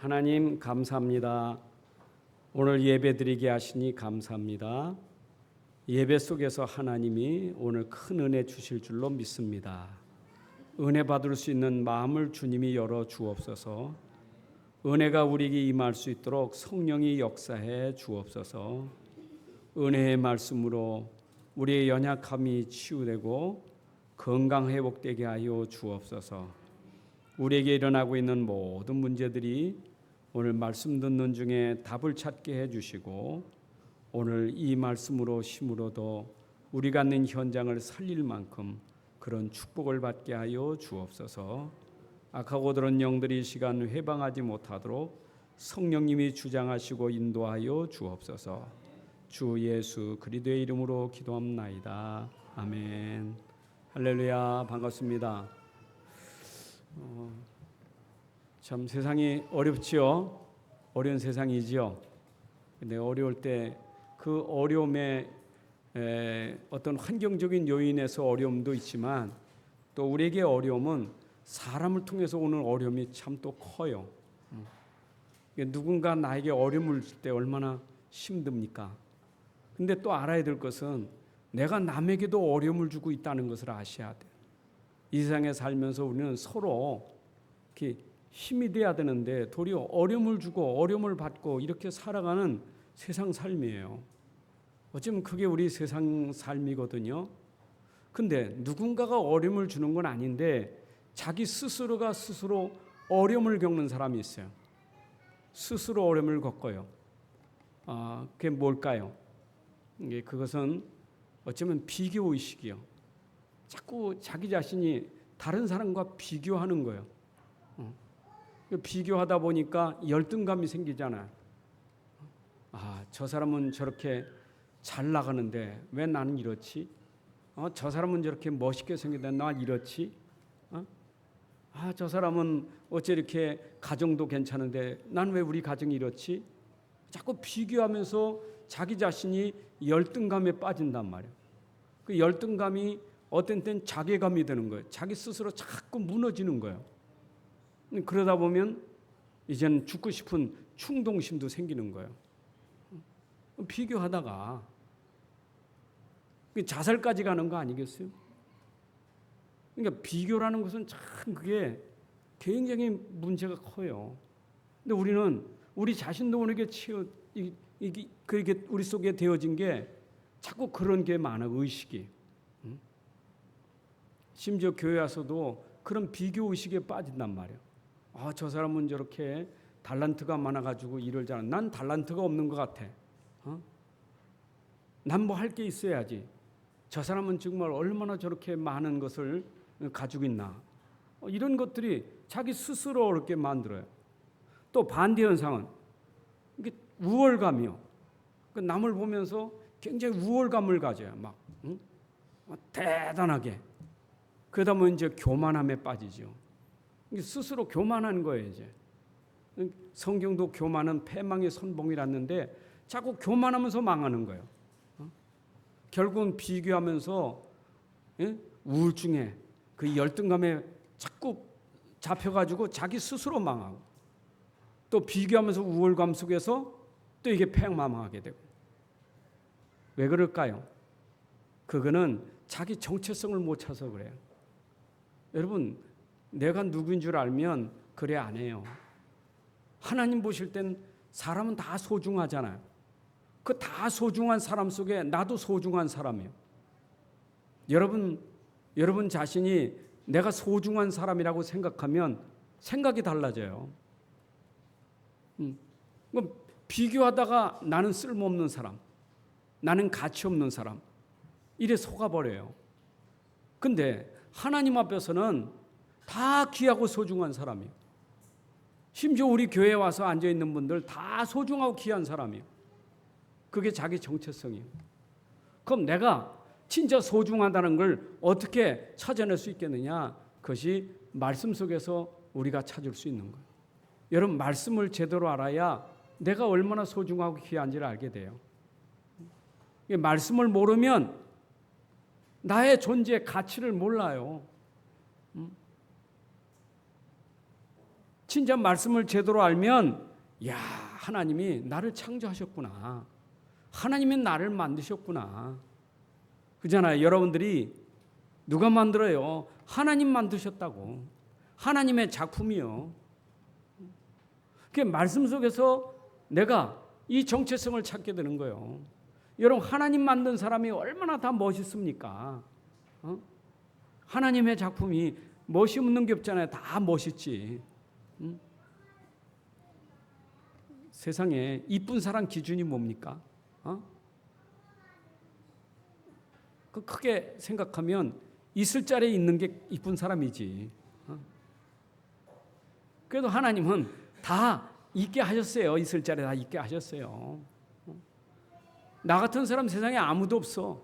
하나님 감사합니다. 오늘 예배드리게 하시니 감사합니다. 예배 속에서 하나님이 오늘 큰 은혜 주실 줄로 믿습니다. 은혜 받을 수 있는 마음을 주님이 열어 주옵소서. 은혜가 우리에게 임할 수 있도록 성령이 역사해 주옵소서. 은혜의 말씀으로 우리의 연약함이 치유되고 건강 회복되게 하여 주옵소서. 우리에게 일어나고 있는 모든 문제들이 오늘 말씀 듣는 중에 답을 찾게 해주시고 오늘 이 말씀으로 힘으로도 우리가 있는 현장을 살릴 만큼 그런 축복을 받게 하여 주옵소서. 악하고 들은 영들이 이 시간 회방하지 못하도록 성령님이 주장하시고 인도하여 주옵소서. 주 예수 그리스도의 이름으로 기도합나이다. 아멘. 할렐루야. 반갑습니다. 참 세상이 어렵지요. 어려운 세상이지요. 근데 어려울 때 그 어려움에 어떤 환경적인 요인에서 어려움도 있지만 또 우리에게 어려움은 사람을 통해서 오는 어려움이 참 또 커요. 누군가 나에게 어려움을 줄 때 얼마나 힘듭니까? 근데 또 알아야 될 것은 내가 남에게도 어려움을 주고 있다는 것을 아셔야 돼요. 이 세상에 살면서 우리는 서로 이렇게 힘이 돼야 되는데 도리어 어려움을 주고 어려움을 받고 이렇게 살아가는 세상 삶이에요. 어쩌면 그게 우리 세상 삶이거든요. 근데 누군가가 어려움을 주는 건 아닌데 자기 스스로가 스스로 어려움을 겪는 사람이 있어요. 스스로 어려움을 겪어요. 그게 뭘까요? 그것은 어쩌면 비교의식이요. 자꾸 자기 자신이 다른 사람과 비교하는 거예요. 비교하다 보니까 열등감이 생기잖아요. 저 사람은 저렇게 잘 나가는데 왜 나는 이렇지? 저 사람은 저렇게 멋있게 생겼는데 난 이렇지? 저 사람은 어째 이렇게 가정도 괜찮은데 난 왜 우리 가정이 이렇지? 자꾸 비교하면서 자기 자신이 열등감에 빠진단 말이에요. 그 열등감이 어떤 때는 자괴감이 되는 거예요. 자기 스스로 자꾸 무너지는 거예요. 그러다 보면 이제는 죽고 싶은 충동심도 생기는 거예요. 비교하다가 자살까지 가는 거 아니겠어요? 그러니까 비교라는 것은 참 그게 굉장히 문제가 커요. 근데 우리는 우리 자신도 우리에게 그렇게 우리 속에 되어진 게 자꾸 그런 게 많아, 의식이. 심지어 교회 와서도 그런 비교 의식에 빠진단 말이에요. 저 사람은 저렇게 달란트가 많아가지고 일을 잘하는, 난 달란트가 없는 것 같아. 난 뭐 할 게 있어야지. 저 사람은 정말 얼마나 저렇게 많은 것을 가지고 있나. 이런 것들이 자기 스스로 어렵게 만들어요. 또 반대 현상은 이게 우월감이요. 남을 보면서 굉장히 우월감을 가져요. 막 대단하게. 그러다 보면 이제 교만함에 빠지죠. 스스로 교만한 거예요, 이제. 성경도 교만은 패망의 선봉이랐는데 자꾸 교만하면서 망하는 거예요. 결국은 비교하면서 우울증에 그 열등감에 자꾸 잡혀가지고 자기 스스로 망하고 또 비교하면서 우월감 속에서 또 이게 패망하게 되고. 왜 그럴까요? 그거는 자기 정체성을 못 찾아서 그래요. 여러분, 내가 누구인 줄 알면 그래 안 해요. 하나님 보실 땐 사람은 다 소중하잖아요. 그 다 소중한 사람 속에 나도 소중한 사람이에요. 여러분 자신이 내가 소중한 사람이라고 생각하면 생각이 달라져요. 비교하다가 나는 쓸모없는 사람, 나는 가치 없는 사람, 이래 속아버려요. 근데 하나님 앞에서는 다 귀하고 소중한 사람이에요. 심지어 우리 교회에 와서 앉아있는 분들 다 소중하고 귀한 사람이에요. 그게 자기 정체성이에요. 그럼 내가 진짜 소중하다는 걸 어떻게 찾아낼 수 있겠느냐? 그것이 말씀 속에서 우리가 찾을 수 있는 거예요. 여러분, 말씀을 제대로 알아야 내가 얼마나 소중하고 귀한지를 알게 돼요. 말씀을 모르면 나의 존재의 가치를 몰라요. 진짜 말씀을 제대로 알면 야, 하나님이 나를 창조하셨구나. 하나님이 나를 만드셨구나. 그잖아요. 여러분들이 누가 만들어요? 하나님 만드셨다고. 하나님의 작품이요. 그 말씀 속에서 내가 이 정체성을 찾게 되는 거예요. 여러분, 하나님 만든 사람이 얼마나 다 멋있습니까? 하나님의 작품이 멋이 없는 게 없잖아요. 다 멋있지. 세상에 이쁜 사람 기준이 뭡니까? 그 크게 생각하면 있을 자리에 있는 게 이쁜 사람이지. 그래도 하나님은 다 있게 하셨어요. 있을 자리에 다 있게 하셨어요. 나 같은 사람 세상에 아무도 없어.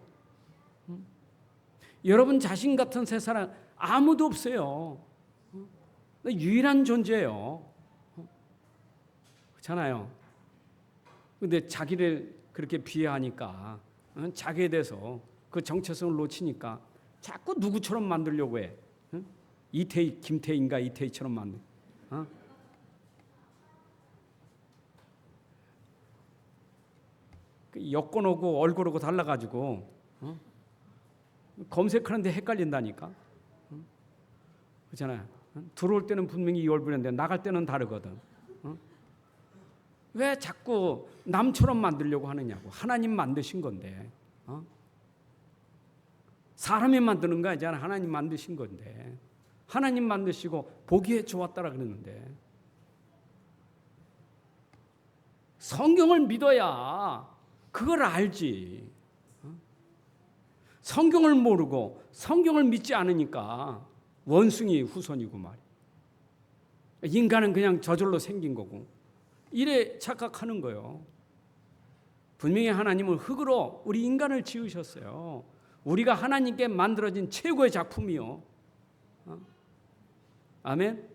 여러분 자신 같은 세상 아무도 없어요. 유일한 존재예요. 그렇잖아요. 근데 자기를 그렇게 비하하니까, 자기에 대해서 그 정체성을 놓치니까 자꾸 누구처럼 만들려고 해. 이태희, 김태희인가 이태희처럼 만들. 여권하고 얼굴하고 달라가지고 검색하는데 헷갈린다니까. 그렇잖아요. 들어올 때는 분명히 이 얼굴인데 나갈 때는 다르거든. 왜 자꾸 남처럼 만들려고 하느냐고. 하나님 만드신 건데. 사람이 만드는 거 아니잖아. 하나님 만드신 건데. 하나님 만드시고 보기에 좋았다라 그러는데. 성경을 믿어야 그걸 알지. 성경을 모르고 성경을 믿지 않으니까 원숭이 후손이고 말이야. 인간은 그냥 저절로 생긴 거고 이래 착각하는 거예요. 분명히 하나님은 흙으로 우리 인간을 지으셨어요. 우리가 하나님께 만들어진 최고의 작품이요. 아멘.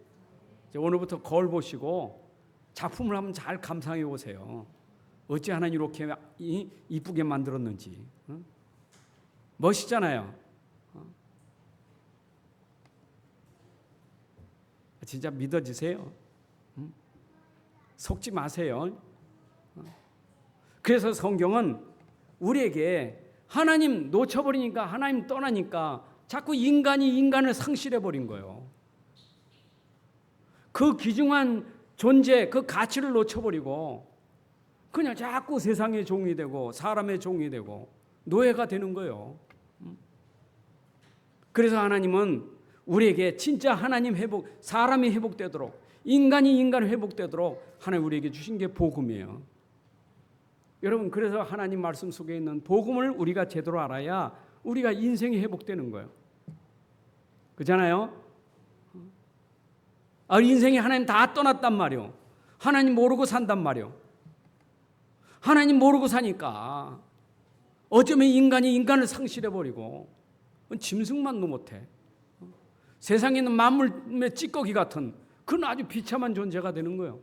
오늘부터 거울 보시고 작품을 한번 잘 감상해 보세요. 어찌 하나님 이렇게 이쁘게 만들었는지. 멋있잖아요. 진짜 믿어지세요? 속지 마세요. 그래서 성경은 우리에게 하나님 놓쳐버리니까, 하나님 떠나니까 자꾸 인간이 인간을 상실해버린 거예요. 그 귀중한 존재, 그 가치를 놓쳐버리고 그냥 자꾸 세상의 종이 되고 사람의 종이 되고 노예가 되는 거예요. 그래서 하나님은 우리에게 진짜 하나님 회복, 사람이 회복되도록, 인간이 인간 회복되도록 하나님 우리에게 주신 게 복음이에요. 여러분, 그래서 하나님 말씀 속에 있는 복음을 우리가 제대로 알아야 우리가 인생이 회복되는 거예요. 그렇잖아요? 인생이 하나님 다 떠났단 말이요. 하나님 모르고 산단 말이요. 하나님 모르고 사니까 어쩌면 인간이 인간을 상실해버리고 짐승만도 못해. 세상에 있는 만물의 찌꺼기 같은 그건 아주 비참한 존재가 되는 거예요.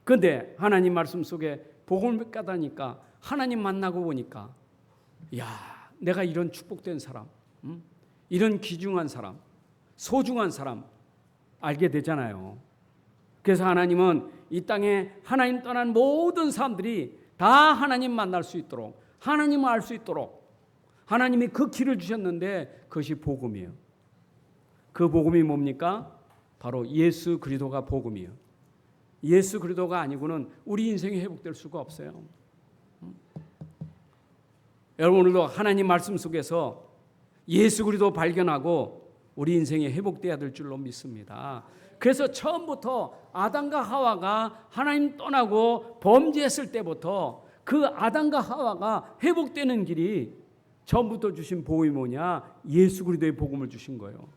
그런데 하나님 말씀 속에 복음을 깨닫니까 하나님 만나고 보니까 야, 내가 이런 축복된 사람, 이런 귀중한 사람, 소중한 사람 알게 되잖아요. 그래서 하나님은 이 땅에 하나님 떠난 모든 사람들이 다 하나님 만날 수 있도록, 하나님을 알 수 있도록 하나님이 그 길을 주셨는데 그것이 복음이에요. 그 복음이 뭡니까? 바로 예수 그리스도가 복음이에요. 예수 그리스도가 아니고는 우리 인생이 회복될 수가 없어요. 여러분, 오늘도 하나님 말씀 속에서 예수 그리스도 발견하고 우리 인생이 회복돼야 될 줄로 믿습니다. 그래서 처음부터 아담과 하와가 하나님 떠나고 범죄했을 때부터 그 아담과 하와가 회복되는 길이 처음부터 주신 복음이 뭐냐? 예수 그리스도의 복음을 주신 거예요.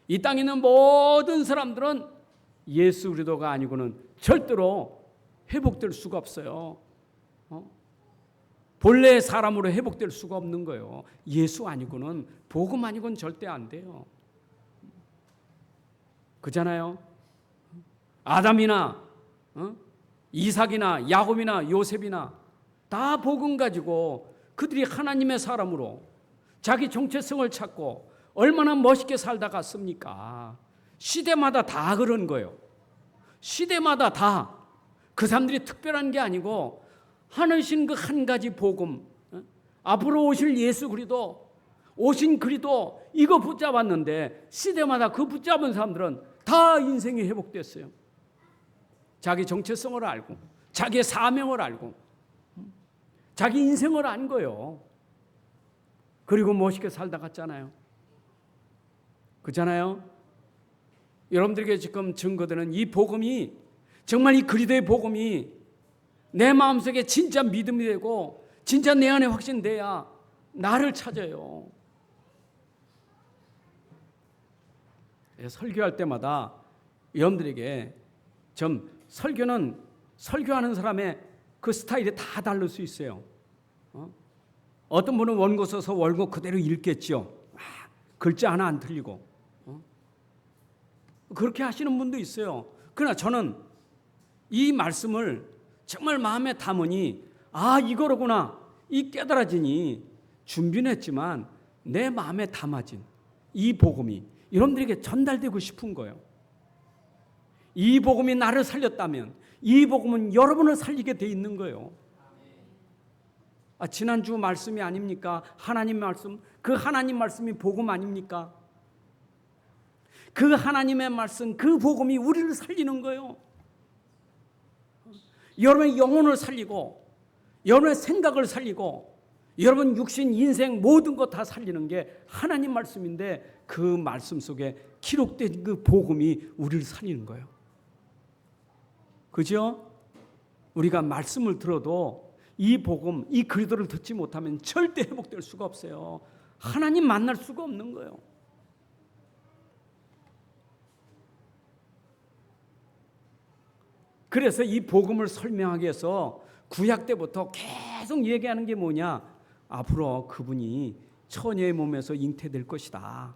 이 땅에 있는 모든 사람들은 예수 그리스도가 아니고는 절대로 회복될 수가 없어요. 본래의 사람으로 회복될 수가 없는 거예요. 예수 아니고는, 복음 아니고는 절대 안 돼요. 그잖아요. 아담이나 이삭이나 야곱이나 요셉이나 다 복음 가지고 그들이 하나님의 사람으로 자기 정체성을 찾고 얼마나 멋있게 살다 갔습니까? 시대마다 다 그런 거예요. 시대마다 다 그 사람들이 특별한 게 아니고 하나신 그 한 가지 복음, 앞으로 오실 예수 그리스도, 오신 그리스도 이거 붙잡았는데 시대마다 그 붙잡은 사람들은 다 인생이 회복됐어요. 자기 정체성을 알고 자기의 사명을 알고 자기 인생을 안 거예요. 그리고 멋있게 살다 갔잖아요. 그렇잖아요. 여러분들에게 지금 증거되는 이 복음이 정말 이 그리스도의 복음이 내 마음속에 진짜 믿음이 되고 진짜 내 안에 확신돼야 나를 찾아요. 설교할 때마다 여러분들에게 좀 설교는 설교하는 사람의 그 스타일이 다 다를 수 있어요. 어떤 분은 원고 써서 원고 그대로 읽겠죠. 글자 하나 안 틀리고. 그렇게 하시는 분도 있어요. 그러나 저는 이 말씀을 정말 마음에 담으니 이거로구나 이 깨달아지니 준비는 했지만 내 마음에 담아진 이 복음이 여러분들에게 전달되고 싶은 거예요. 이 복음이 나를 살렸다면 이 복음은 여러분을 살리게 돼 있는 거예요. 지난주 말씀이 아닙니까? 하나님 말씀, 그 하나님 말씀이 복음 아닙니까? 그 하나님의 말씀, 그 복음이 우리를 살리는 거예요. 여러분의 영혼을 살리고 여러분의 생각을 살리고 여러분 육신, 인생 모든 것 다 살리는 게 하나님 말씀인데 그 말씀 속에 기록된 그 복음이 우리를 살리는 거예요. 그죠? 우리가 말씀을 들어도 이 복음, 이 그리스도를 듣지 못하면 절대 회복될 수가 없어요. 하나님 만날 수가 없는 거예요. 그래서 이 복음을 설명하기 위해서 구약 때부터 계속 얘기하는 게 뭐냐? 앞으로 그분이 처녀의 몸에서 잉태될 것이다.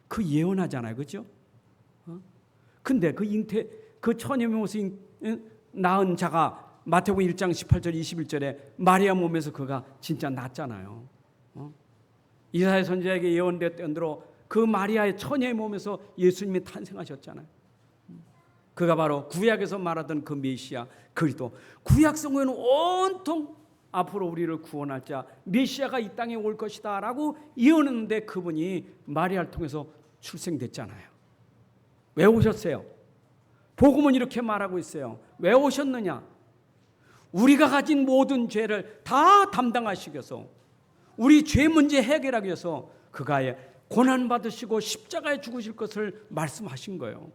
그 예언하잖아요. 그렇죠? 근데 그 처녀의 몸에서 낳은 자가 마태복음 1장 18절 21절에 마리아 몸에서 그가 진짜 낳았잖아요. 이사야 선지자에게 예언됐던 대로 그 마리아의 처녀의 몸에서 예수님이 탄생하셨잖아요. 그가 바로 구약에서 말하던 그 메시아 그리스도. 구약 성경에는 온통 앞으로 우리를 구원할 자 메시아가 이 땅에 올 것이다 라고 예언했는데 그분이 마리아를 통해서 출생됐잖아요. 왜 오셨어요? 복음은 이렇게 말하고 있어요. 왜 오셨느냐? 우리가 가진 모든 죄를 다 담당하시기 위해서, 우리 죄 문제 해결하기 위해서 그가 고난받으시고 십자가에 죽으실 것을 말씀하신 거예요.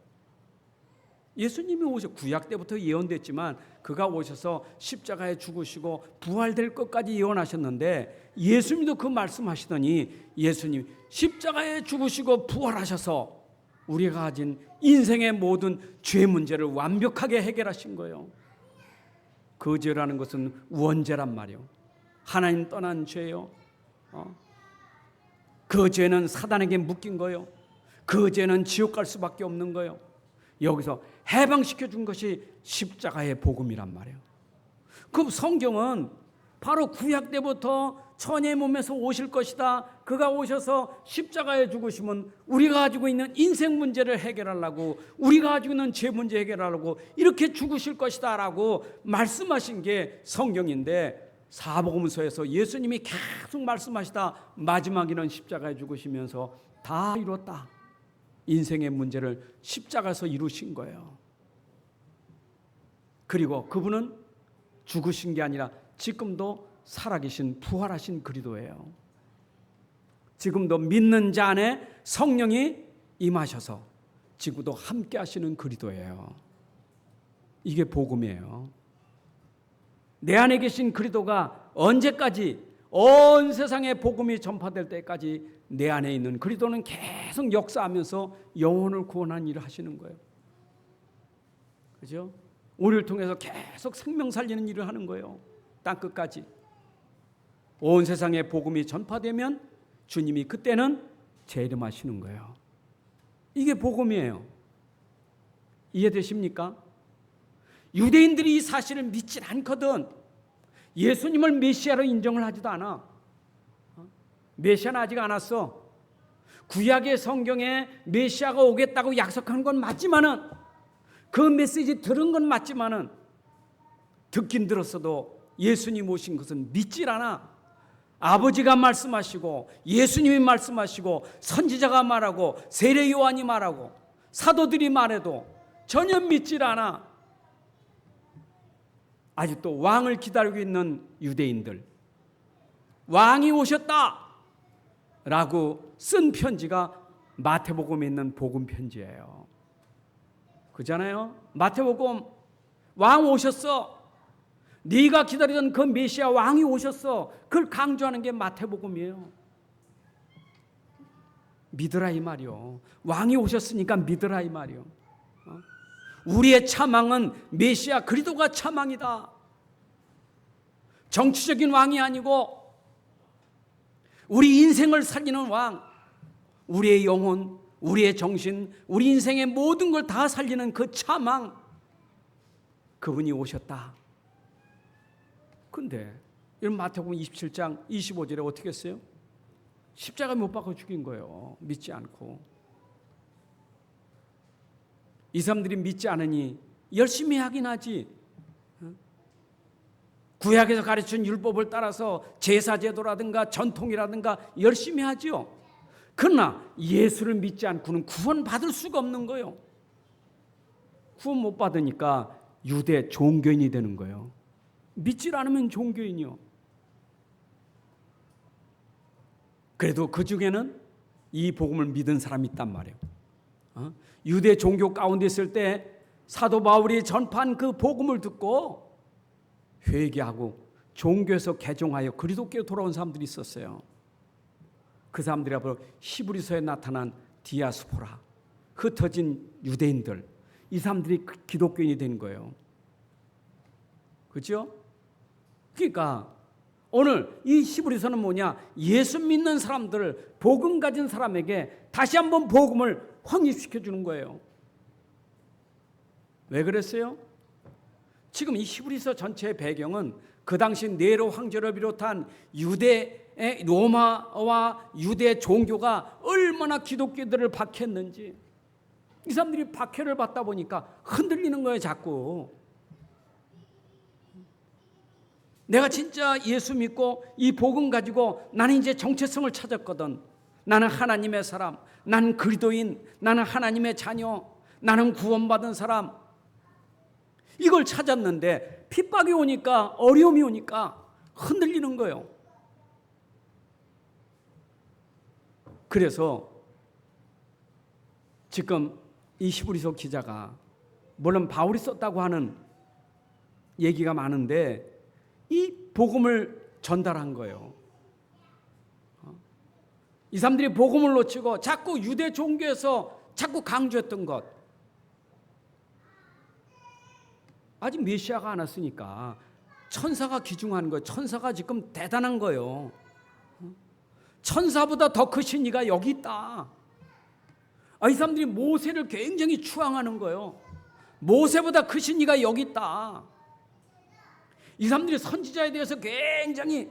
예수님이 구약 때부터 예언됐지만 그가 오셔서 십자가에 죽으시고 부활될 것까지 예언하셨는데 예수님도 그 말씀하시더니 예수님 십자가에 죽으시고 부활하셔서 우리가 가진 인생의 모든 죄 문제를 완벽하게 해결하신 거예요. 그 죄라는 것은 원죄란 말이에요. 하나님 떠난 죄요. 그 죄는 사단에게 묶인 거예요. 그 죄는 지옥 갈 수밖에 없는 거예요. 여기서 해방시켜 준 것이 십자가의 복음이란 말이에요. 그 성경은 바로 구약 때부터 처녀의 몸에서 오실 것이다. 그가 오셔서 십자가에 죽으시면 우리가 가지고 있는 인생 문제를 해결하려고, 우리가 가지고 있는 죄 문제 해결하려고 이렇게 죽으실 것이다 라고 말씀하신 게 성경인데, 사복음서에서 예수님이 계속 말씀하시다 마지막에는 십자가에 죽으시면서 다 이뤘다. 인생의 문제를 십자가에서 이루신 거예요. 그리고 그분은 죽으신 게 아니라 지금도 살아계신 부활하신 그리스도예요. 지금도 믿는 자 안에 성령이 임하셔서 지금도 함께 하시는 그리스도예요. 이게 복음이에요. 내 안에 계신 그리스도가 언제까지, 온 세상에 복음이 전파될 때까지 내 안에 있는 그리스도는 계속 역사하면서 영혼을 구원하는 일을 하시는 거예요. 그죠? 우리를 통해서 계속 생명 살리는 일을 하는 거예요. 땅끝까지. 온 세상에 복음이 전파되면 주님이 그때는 재림하시는 거예요. 이게 복음이에요. 이해되십니까? 유대인들이 이 사실을 믿지 않거든. 예수님을 메시아로 인정을 하지도 않아. 메시아는 아직 안 왔어. 구약의 성경에 메시아가 오겠다고 약속한 건 맞지만은, 그 메시지 들은 건 맞지만은, 듣긴 들었어도 예수님 오신 것은 믿질 않아. 아버지가 말씀하시고, 예수님이 말씀하시고, 선지자가 말하고, 세례 요한이 말하고, 사도들이 말해도 전혀 믿질 않아. 아직도 왕을 기다리고 있는 유대인들, 왕이 오셨다 라고 쓴 편지가 마태복음에 있는 복음 편지예요. 그잖아요. 마태복음, 왕 오셨어, 네가 기다리던 그 메시아 왕이 오셨어, 그걸 강조하는 게 마태복음이에요. 믿으라 이 말이요. 왕이 오셨으니까 믿으라 이 말이요. 우리의 차망은 메시아 그리스도가 차망이다. 정치적인 왕이 아니고 우리 인생을 살리는 왕, 우리의 영혼, 우리의 정신, 우리 인생의 모든 걸 다 살리는 그 차망, 그분이 오셨다. 근데 이런 마태복음 27장 25절에 어떻게 했어요? 십자가 못 박아 죽인 거예요. 믿지 않고. 이 사람들이 믿지 않으니 열심히 하긴 하지. 구약에서 가르친 율법을 따라서 제사제도라든가 전통이라든가 열심히 하지요. 그러나 예수를 믿지 않고는 구원받을 수가 없는 거예요. 구원 못 받으니까 유대 종교인이 되는 거예요. 믿질 않으면 종교인이요. 그래도 그 중에는 이 복음을 믿은 사람이 있단 말이에요. 유대 종교 가운데 있을 때 사도 바울이 전파한 그 복음을 듣고 회개하고 종교에서 개종하여 그리스도께로 돌아온 사람들이 있었어요. 그 사람들이 바로 히브리서에 나타난 디아스포라, 흩어진 유대인들, 이 사람들이 기독교인이 된 거예요. 그렇죠? 그러니까 오늘 이 히브리서는 뭐냐? 예수 믿는 사람들, 복음 가진 사람에게 다시 한번 복음을 확립시켜 주는 거예요. 왜 그랬어요? 지금 이 히브리서 전체의 배경은 그 당시 네로 황제를 비롯한 유대의 로마와 유대 종교가 얼마나 기독교들을 박해했는지, 이 사람들이 박해를 받다 보니까 흔들리는 거예요. 자꾸 내가 진짜 예수 믿고 이 복음 가지고 나는 이제 정체성을 찾았거든. 나는 하나님의 사람, 나는 그리스도인, 나는 하나님의 자녀, 나는 구원받은 사람, 이걸 찾았는데 핍박이 오니까, 어려움이 오니까 흔들리는 거예요. 그래서 지금 이 히브리서 기자가, 물론 바울이 썼다고 하는 얘기가 많은데 이 복음을 전달한 거예요. 이 사람들이 복음을 놓치고 자꾸 유대 종교에서 자꾸 강조했던 것, 아직 메시아가 안 왔으니까 천사가 기중하는 거예요. 천사가 지금 대단한 거예요. 천사보다 더 크신 이가 여기 있다. 이 사람들이 모세를 굉장히 추앙하는 거예요. 모세보다 크신 이가 여기 있다. 이 사람들이 선지자에 대해서 굉장히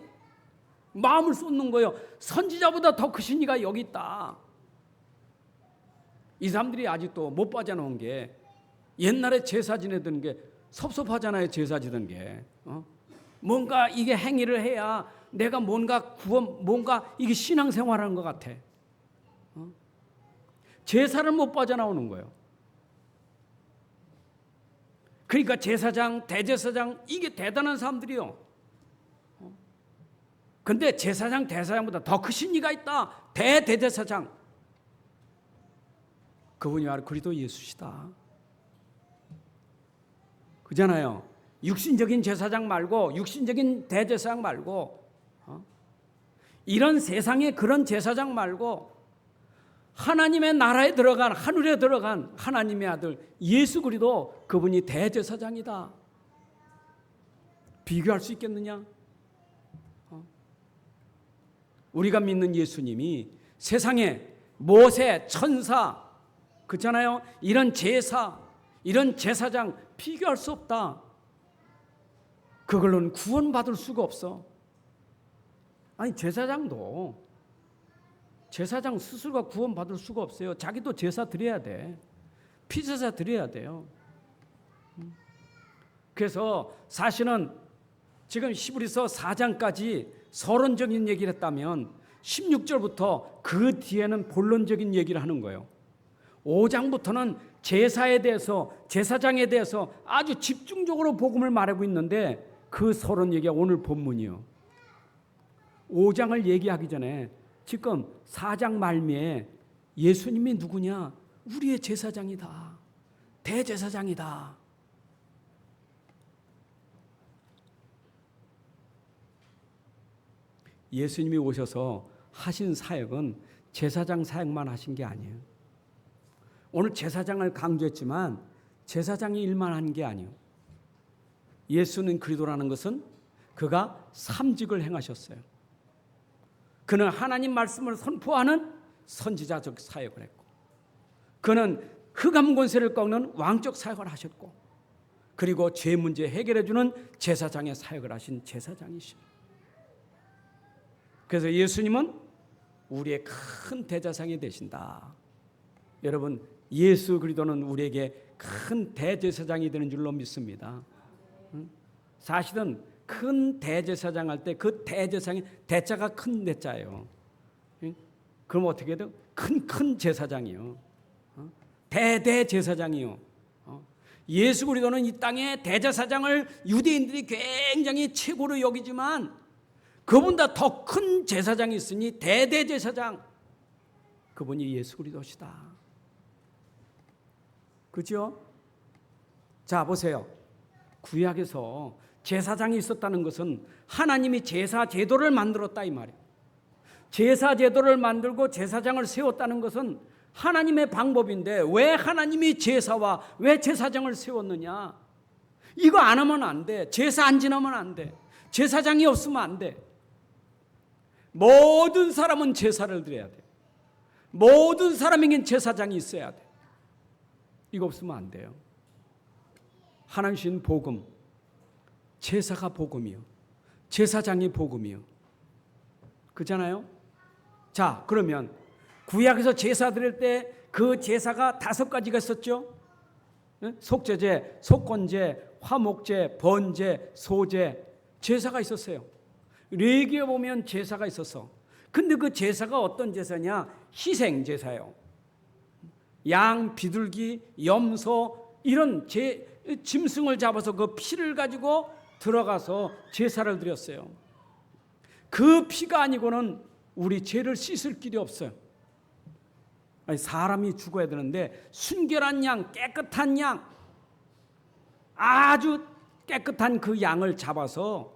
마음을 쏟는 거예요. 선지자보다 더 크신 이가 여기 있다. 이 사람들이 아직도 못 빠져나온 게, 옛날에 제사 지내던 게 섭섭하잖아요. 제사 지던 게 뭔가 이게 행위를 해야 내가 뭔가 구원, 뭔가 이게 신앙생활하는 것 같아. 제사를 못 빠져나오는 거예요. 그러니까 제사장, 대제사장, 이게 대단한 사람들이요. 근데 제사장, 대제사장보다 더 크신 이가 있다. 대제사장. 그분이 바로 그리스도 예수시다. 그잖아요. 육신적인 제사장 말고, 육신적인 대제사장 말고, 이런 세상의 그런 제사장 말고 하나님의 나라에 들어간, 하늘에 들어간 하나님의 아들 예수 그리스도, 그분이 대제사장이다. 비교할 수 있겠느냐? 우리가 믿는 예수님이 세상에 모세, 천사, 그렇잖아요. 이런 제사, 이런 제사장 비교할 수 없다. 그걸로는 구원받을 수가 없어. 아니, 제사장도 제사장 스스로가 구원받을 수가 없어요. 자기도 제사 드려야 돼. 피제사 드려야 돼요. 그래서 사실은 지금 히브리서 4장까지 서론적인 얘기를 했다면 16절부터 그 뒤에는 본론적인 얘기를 하는 거예요. 5장부터는 제사에 대해서, 제사장에 대해서 아주 집중적으로 복음을 말하고 있는데 그 서론 얘기가 오늘 본문이요. 5장을 얘기하기 전에 지금 4장 말미에 예수님이 누구냐? 우리의 제사장이다. 대제사장이다. 예수님이 오셔서 하신 사역은 제사장 사역만 하신 게 아니에요. 오늘 제사장을 강조했지만 제사장이 일만 한 게 아니에요. 예수는 그리스도라는 것은 그가 삼직을 행하셨어요. 그는 하나님 말씀을 선포하는 선지자적 사역을 했고, 그는 흑암 권세를 꺾는 왕적 사역을 하셨고, 그리고 죄 문제 해결해 주는 제사장의 사역을 하신 제사장이시죠. 그래서 예수님은 우리의 큰 대제사장이 되신다. 여러분, 예수 그리스도는 우리에게 큰 대제사장이 되는 줄로 믿습니다. 사실은 큰 대제사장 할 때 그 대제사장이 대자가 큰 대자예요. 그럼 어떻게 돼요? 큰 제사장이요. 대제사장이요. 예수 그리스도는 이 땅의 대제사장을 유대인들이 굉장히 최고로 여기지만 그분보다 더 큰 제사장이 있으니 대제사장, 그분이 예수 그리스도시다. 그죠? 자, 보세요. 구약에서 제사장이 있었다는 것은 하나님이 제사 제도를 만들었다 이 말이에요. 제사 제도를 만들고 제사장을 세웠다는 것은 하나님의 방법인데 왜 하나님이 제사와 왜 제사장을 세웠느냐? 이거 안 하면 안 돼. 제사 안 지나면 안 돼. 제사장이 없으면 안 돼. 모든 사람은 제사를 드려야 돼. 모든 사람에겐 제사장이 있어야 돼. 이거 없으면 안 돼요. 하나님 주신 복음, 제사가 복음이요, 제사장이 복음이요. 그렇잖아요? 자, 그러면 구약에서 제사 드릴 때 그 제사가 5가지가 있었죠. 속죄제, 속건제, 화목제, 번제, 소제, 제사가 있었어요. 레위기에 보면 제사가 있었어. 근데 그 제사가 어떤 제사냐? 희생 제사예요. 양, 비둘기, 염소 이런 짐승을 잡아서 그 피를 가지고 들어가서 제사를 드렸어요. 그 피가 아니고는 우리 죄를 씻을 길이 없어요. 아니, 사람이 죽어야 되는데 순결한 양, 깨끗한 양, 아주 깨끗한 그 양을 잡아서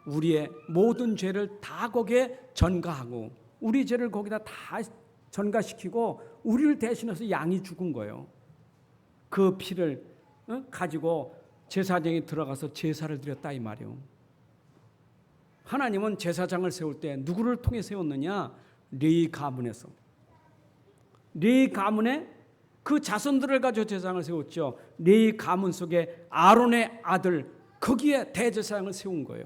우리의 모든 죄를 다 거기에 전가하고 우리 죄를 거기다 다 전가시키고 우리를 대신해서 양이 죽은 거예요. 그 피를 가지고 제사장이 들어가서 제사를 드렸다 이 말이에요. 하나님은 제사장을 세울 때 누구를 통해 세웠느냐? 레위 가문에서. 레위 가문에 그 자손들을 가지고 제사장을 세웠죠. 레위 가문 속에 아론의 아들, 거기에 대제사장을 세운 거예요.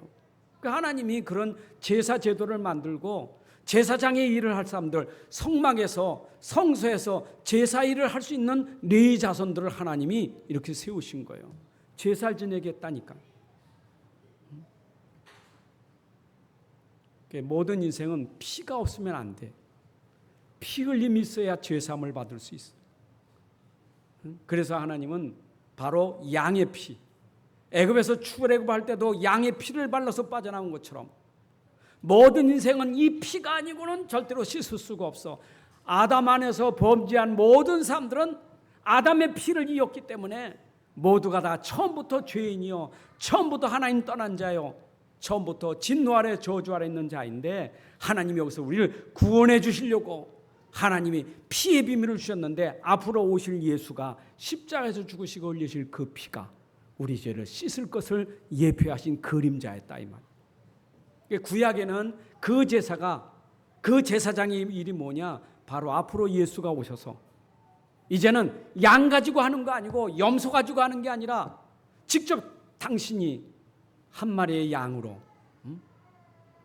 하나님이 그런 제사 제도를 만들고 제사장의 일을 할 사람들, 성막에서 성소에서 제사 일을 할 수 있는 레위 자손들을 하나님이 이렇게 세우신 거예요. 제사를 지내겠다니까. 모든 인생은 피가 없으면 안 돼. 피 흘림이 있어야 죄사함을 받을 수 있어. 그래서 하나님은 바로 양의 피, 애굽에서 출애굽할 때도 양의 피를 발라서 빠져나온 것처럼 모든 인생은 이 피가 아니고는 절대로 씻을 수가 없어. 아담 안에서 범죄한 모든 사람들은 아담의 피를 이었기 때문에 모두가 다 처음부터 죄인이요, 처음부터 하나님 떠난 자요, 처음부터 진노 아래 저주 아래 있는 자인데 하나님이 여기서 우리를 구원해 주시려고 하나님이 피의 비밀을 주셨는데 앞으로 오실 예수가 십자가에서 죽으시고 흘리실 그 피가 우리 죄를 씻을 것을 예표하신 그림자였다 이 말. 구약에는 그 제사가, 그 제사장의 일이 뭐냐? 바로 앞으로 예수가 오셔서 이제는 양 가지고 하는 거 아니고 염소 가지고 하는 게 아니라 직접 당신이 한 마리의 양으로,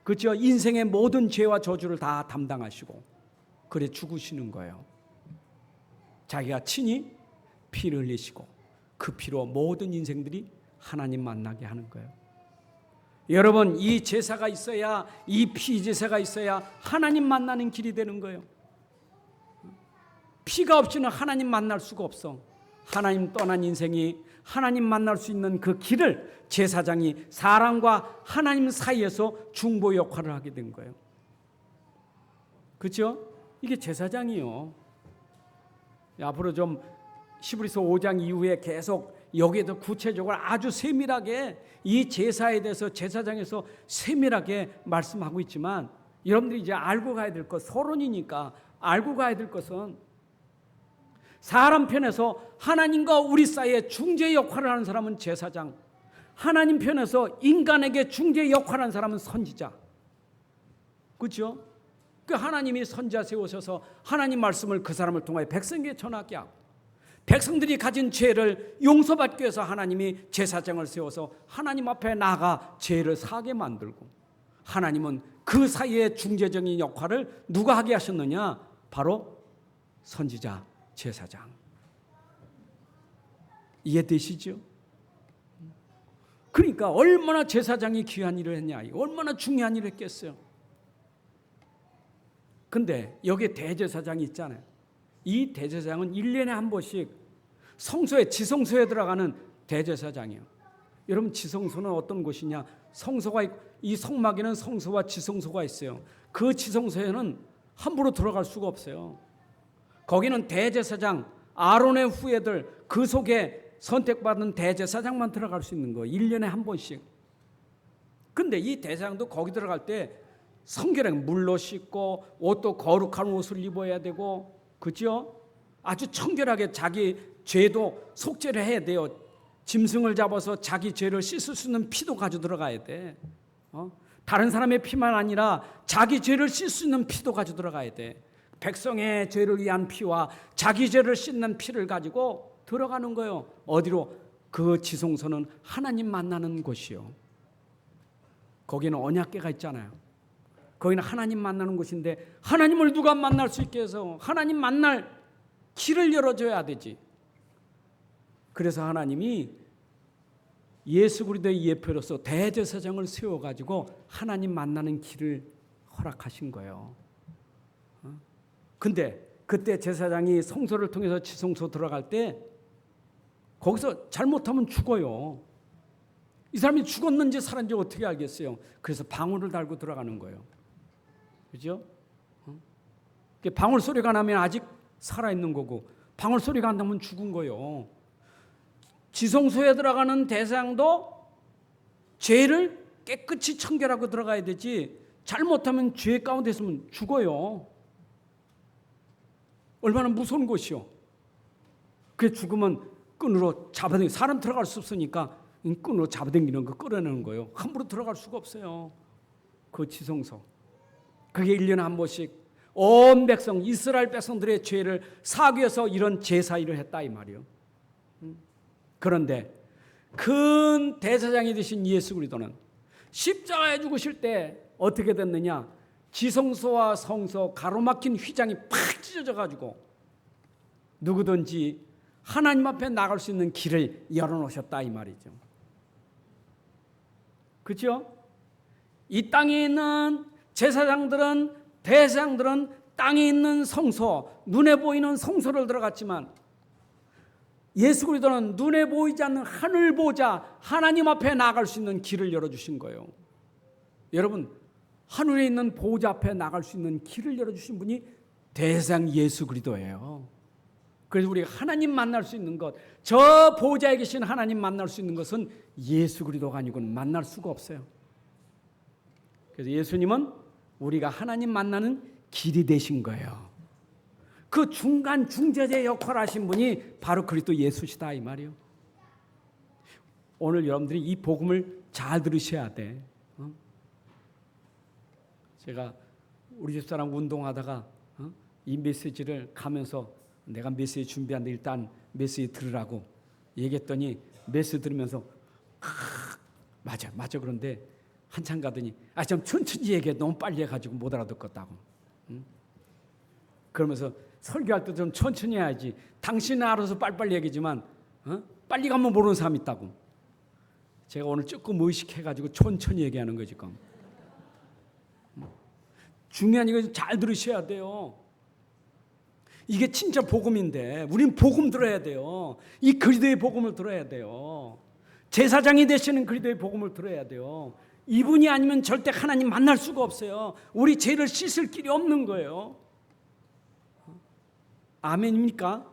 그렇죠? 인생의 모든 죄와 저주를 다 담당하시고 그래 죽으시는 거예요. 자기가 친히 피를 흘리시고 그 피로 모든 인생들이 하나님 만나게 하는 거예요. 여러분, 이 제사가 있어야, 이 피 제사가 있어야 하나님 만나는 길이 되는 거예요. 피가 없이는 하나님 만날 수가 없어. 하나님 떠난 인생이 하나님 만날 수 있는 그 길을 제사장이 사람과 하나님 사이에서 중보 역할을 하게 된 거예요. 그렇죠? 이게 제사장이요. 앞으로 좀 히브리서 5장 이후에 계속 여기에도 구체적으로 아주 세밀하게 이 제사에 대해서 제사장에서 세밀하게 말씀하고 있지만, 여러분들이 이제 알고 가야 될 것, 서론이니까 알고 가야 될 것은 사람 편에서 하나님과 우리 사이에 중재 역할을 하는 사람은 제사장, 하나님 편에서 인간에게 중재 역할을 하는 사람은 선지자. 그렇죠? 그 하나님이 선지자 세우셔서 하나님 말씀을 그 사람을 통하여 백성에게 전하게 하고, 백성들이 가진 죄를 용서받기 위해서 하나님이 제사장을 세워서 하나님 앞에 나가 죄를 사게 만들고, 하나님은 그 사이에 중재적인 역할을 누가 하게 하셨느냐? 바로 선지자, 제사장. 이해되시죠? 그러니까 얼마나 제사장이 귀한 일을 했냐, 얼마나 중요한 일을 했겠어요. 근데 여기에 대제사장이 있잖아요. 이 대제사장은 1년에 한 번씩 성소에, 지성소에 들어가는 대제사장이에요. 여러분, 지성소는 어떤 곳이냐? 성소가 있고, 이 성막에는 성소와 지성소가 있어요. 그 지성소에는 함부로 들어갈 수가 없어요. 거기는 대제사장, 아론의 후예들, 그 속에 선택받은 대제사장만 들어갈 수 있는 거예요. 1년에 한 번씩. 근데 이 대제사장도 거기 들어갈 때 성결하게 물로 씻고 옷도 거룩한 옷을 입어야 되고, 그죠? 아주 청결하게 자기 죄도 속죄를 해야 돼요. 짐승을 잡아서 자기 죄를 씻을 수 있는 피도 가지고 들어가야 돼. 다른 사람의 피만 아니라 자기 죄를 씻을 수 있는 피도 가지고 들어가야 돼. 백성의 죄를 위한 피와 자기 죄를 씻는 피를 가지고 들어가는 거예요. 어디로? 그 지성소는 하나님 만나는 곳이요. 거기는 언약궤가 있잖아요. 거기는 하나님 만나는 곳인데, 하나님을 누가 만날 수 있게 해서 하나님 만날 길을 열어줘야 되지. 그래서 하나님이 예수 그리스도의 예표로서 대제사장을 세워가지고 하나님 만나는 길을 허락하신 거예요. 근데 그때 제사장이 성소를 통해서 지성소 들어갈 때 거기서 잘못하면 죽어요. 이 사람이 죽었는지 살았는지 어떻게 알겠어요? 그래서 방울을 달고 들어가는 거예요. 그죠? 방울 소리가 나면 아직 살아있는 거고, 방울 소리가 안 나면 죽은 거예요. 지성소에 들어가는 대상도 죄를 깨끗이 청결하고 들어가야 되지, 잘못하면 죄 가운데 있으면 죽어요. 얼마나 무서운 것이요. 그 죽으면 끈으로 잡아당기는, 사람 들어갈 수 없으니까 끈으로 잡아당기는 거 끌어내는 거예요. 함부로 들어갈 수가 없어요. 그 지성소. 그게 1년에 한 번씩 온 백성, 이스라엘 백성들의 죄를 사하기 위해서 이런 제사일을 했다 이 말이에요. 그런데 큰 대제사장이 되신 예수 그리스도는 십자가에 죽으실 때 어떻게 됐느냐? 지성소와 성소 가로막힌 휘장이 팍 찢어져 가지고 누구든지 하나님 앞에 나갈 수 있는 길을 열어놓으셨다 이 말이죠. 그렇죠? 이 땅에 있는 제사장들은, 대제사장들은 땅에 있는 성소, 눈에 보이는 성소를 들어갔지만, 예수 그리스도는 눈에 보이지 않는 하늘 보좌, 하나님 앞에 나갈 수 있는 길을 열어주신 거예요. 여러분, 하늘에 있는 보좌 앞에 나갈 수 있는 길을 열어주신 분이 대제사장 예수 그리스도예요. 그래서 우리가 하나님 만날 수 있는 것, 저 보좌에 계신 하나님 만날 수 있는 것은 예수 그리스도가 아니고는 만날 수가 없어요. 그래서 예수님은 우리가 하나님 만나는 길이 되신 거예요. 그 중간 중재자 역할을 하신 분이 바로 그리스도 예수시다 이 말이에요. 오늘 여러분들이 이 복음을 잘 들으셔야 돼. 제가 우리 집사람 운동하다가 이 메시지를 가면서 내가 메시지 준비하는데 일단 메시지 들으라고 얘기했더니 메시지 들으면서 맞아 그런데 한참 가더니 좀 천천히 얘기해, 너무 빨리 해가지고 못 알아듣겠다고. 그러면서 설교할 때 좀 천천히 해야지. 당신은 알아서 빨리빨리 얘기지만 빨리 가면 모르는 사람 있다고. 제가 오늘 조금 의식해가지고 천천히 얘기하는 거지. 지금. 중요한 이거 잘 들으셔야 돼요. 이게 진짜 복음인데 우리는 복음 들어야 돼요. 이 그리스도의 복음을 들어야 돼요. 제사장이 되시는 그리스도의 복음을 들어야 돼요. 이분이 아니면 절대 하나님 만날 수가 없어요. 우리 죄를 씻을 길이 없는 거예요. 아멘입니까?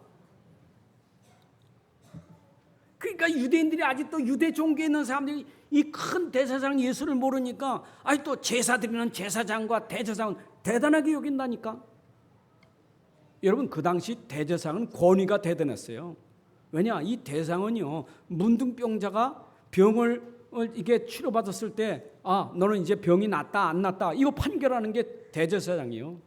그러니까 유대인들이 아직도 유대 종교에 있는 사람들이 이 큰 대제사장 예수를 모르니까 아직도 제사 드리는 제사장과 대제사장은 대단하게 여긴다니까. 여러분 그 당시 대제사장은 권위가 대단했어요. 왜냐? 이 대상은요 문둥병자가 병을 이게 치료받았을 때 너는 이제 병이 낫다 안 낫다 이거 판결하는 게 대제사장이에요.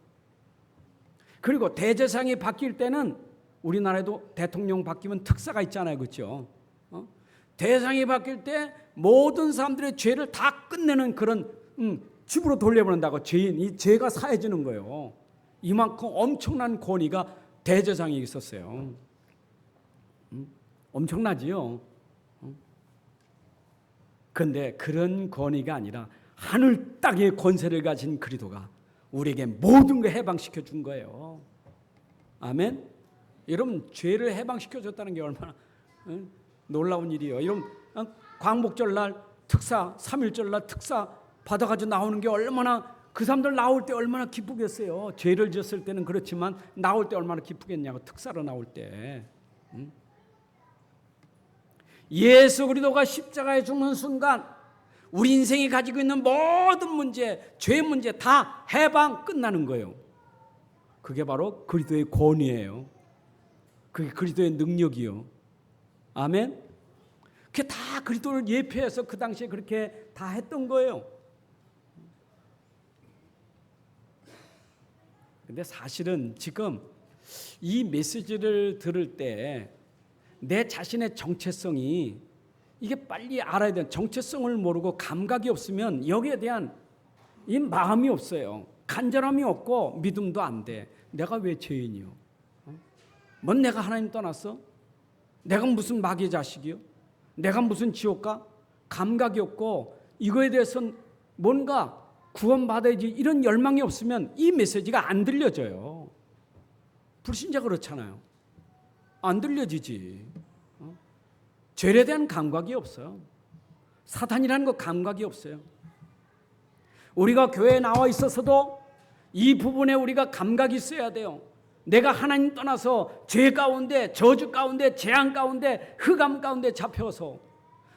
그리고 대제사장이 바뀔 때는 우리나라에도 대통령 바뀌면 특사가 있잖아요. 그렇죠? 대상이 바뀔 때 모든 사람들의 죄를 다 끝내는 그런 집으로 돌려보낸다고. 이 죄가 사해지는 거예요. 이만큼 엄청난 권위가 대제사장이 있었어요. 엄청나지요. 그런데 그런 권위가 아니라 하늘 땅의 권세를 가진 그리스도가 우리에게 모든 걸 해방시켜 준 거예요. 아멘. 여러분 죄를 해방시켜 줬다는 게 얼마나 놀라운 일이에요. 여러분 광복절날 특사 3.1절날 특사 받아가지고 나오는 게 얼마나 그 사람들 나올 때 얼마나 기쁘겠어요. 죄를 지었을 때는 그렇지만 나올 때 얼마나 기쁘겠냐고. 특사로 나올 때. 예수 그리스도가 십자가에 죽는 순간 우리 인생이 가지고 있는 모든 문제, 죄 문제 다 해방 끝나는 거예요. 그게 바로 그리스도의 권위예요. 그게 그리스도의 능력이요. 아멘. 그게 다 그리스도를 예표해서 그 당시에 그렇게 다 했던 거예요. 근데 사실은 지금 이 메시지를 들을 때 내 자신의 정체성이 이게 빨리 알아야 돼. 정체성을 모르고 감각이 없으면 여기에 대한 이 마음이 없어요. 간절함이 없고 믿음도 안 돼. 내가 왜 죄인이요? 뭔 내가 하나님 떠났어? 내가 무슨 마귀의 자식이요? 내가 무슨 지옥 가? 감각이 없고 이거에 대해서는 뭔가 구원받아야지 이런 열망이 없으면 이 메시지가 안 들려져요. 불신자 그렇잖아요. 안 들려지지. 죄에 대한 감각이 없어요. 사탄이라는 거 감각이 없어요. 우리가 교회에 나와 있어서도 이 부분에 우리가 감각이 있어야 돼요. 내가 하나님 떠나서 죄 가운데, 저주 가운데, 재앙 가운데, 흑암 가운데 잡혀서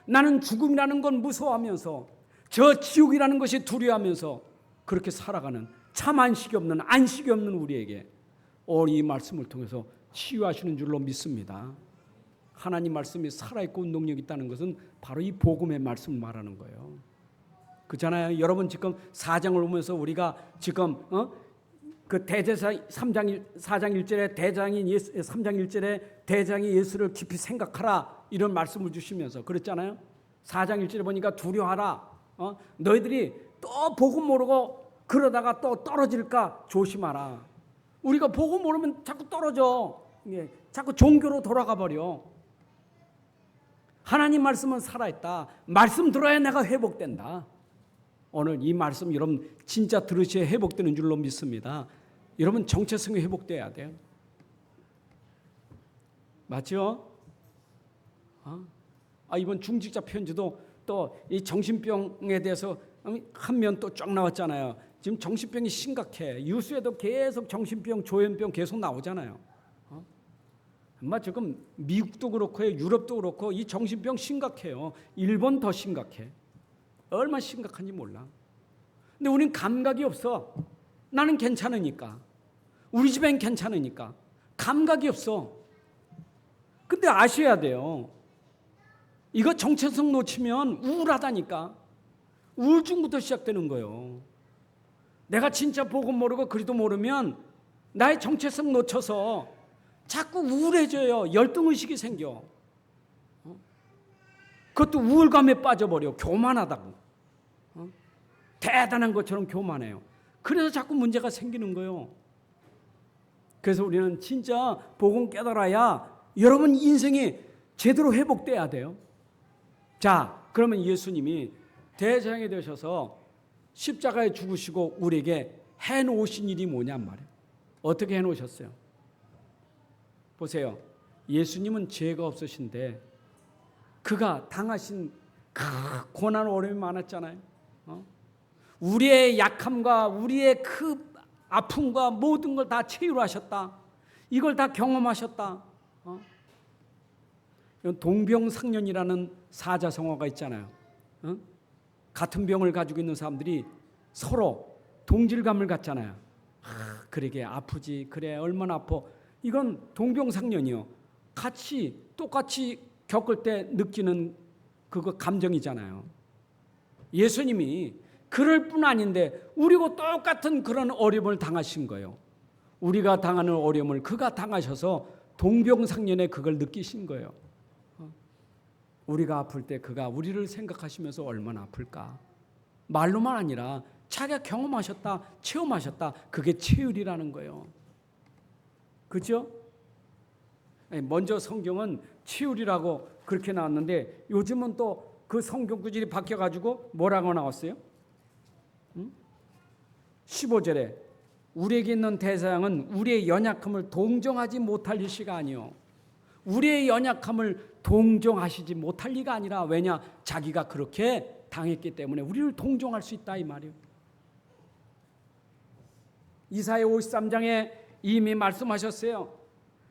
나는 죽음이라는 건 무서워하면서 저 지옥이라는 것이 두려워하면서 그렇게 살아가는 참 안식이 없는 우리에게 오늘 이 말씀을 통해서 치유하시는 줄로 믿습니다. 하나님 말씀이 살아있고 운동력이 있다는 것은 바로 이 복음의 말씀을 말하는 거예요. 그렇잖아요. 여러분 지금 4장을 보면서 우리가 지금 그 대제사 4장 1절에 대장인 예수, 3장 1절에 대장이 예수를 깊이 생각하라 이런 말씀을 주시면서 그랬잖아요. 4장 1절에 보니까 두려워하라. 너희들이 또 복음 모르고 그러다가 또 떨어질까 조심하라. 우리가 복음 모르면 자꾸 떨어져. 자꾸 종교로 돌아가 버려. 하나님 말씀은 살아있다. 말씀 들어야 내가 회복된다. 오늘 이 말씀 여러분 진짜 들으셔야 회복되는 줄로 믿습니다. 여러분 정체성이 회복돼야 돼요. 맞죠? 이번 중직자 편지도 또 이 정신병에 대해서 한 면 또 쫙 나왔잖아요. 지금 정신병이 심각해. 유수에도 계속 정신병, 조현병 계속 나오잖아요. 아마 지금 미국도 그렇고 유럽도 그렇고 이 정신병 심각해요. 일본 더 심각해. 얼마나 심각한지 몰라. 근데 우린 감각이 없어. 나는 괜찮으니까. 우리 집엔 괜찮으니까. 감각이 없어. 근데 아셔야 돼요. 이거 정체성 놓치면 우울하다니까. 우울증부터 시작되는 거예요. 내가 진짜 복음 모르고 그리스도 모르면 나의 정체성 놓쳐서 자꾸 우울해져요. 열등의식이 생겨. 그것도 우울감에 빠져버려. 교만하다고. 대단한 것처럼 교만해요. 그래서 자꾸 문제가 생기는 거예요. 그래서 우리는 진짜 복음 깨달아야 여러분 인생이 제대로 회복돼야 돼요. 자, 그러면 예수님이 대제사장이 되셔서 십자가에 죽으시고 우리에게 해놓으신 일이 뭐냔 말이에요. 어떻게 해놓으셨어요? 보세요. 예수님은 죄가 없으신데 그가 당하신 고난 어려움이 많았잖아요. 우리의 약함과 우리의 그 아픔과 모든 걸 다 치유하셨다. 이걸 다 경험하셨다. 동병상련이라는 사자성어가 있잖아요. 같은 병을 가지고 있는 사람들이 서로 동질감을 갖잖아요. 그러게 아프지. 그래 얼마나 아파. 이건 동병상련이요. 같이 똑같이 겪을 때 느끼는 그거 감정이잖아요. 예수님이 그럴 뿐 아닌데 우리고 똑같은 그런 어려움을 당하신 거예요. 우리가 당하는 어려움을 그가 당하셔서 동병상련에 그걸 느끼신 거예요. 우리가 아플 때 그가 우리를 생각하시면서 얼마나 아플까. 말로만 아니라 자기가 경험하셨다, 체험하셨다. 그게 체휼이라는 거예요. 그렇죠? 먼저 성경은 체휼이라고 그렇게 나왔는데 요즘은 또 그 성경 구절이 바뀌어가지고 뭐라고 나왔어요? 15절에 우리에게 있는 대상은 우리의 연약함을 동정하지 못할 리가 아니요. 우리의 연약함을 동정하시지 못할 리가 아니라 왜냐? 자기가 그렇게 당했기 때문에 우리를 동정할 수 있다 이 말이에요. 이사야 53장에 이미 말씀하셨어요.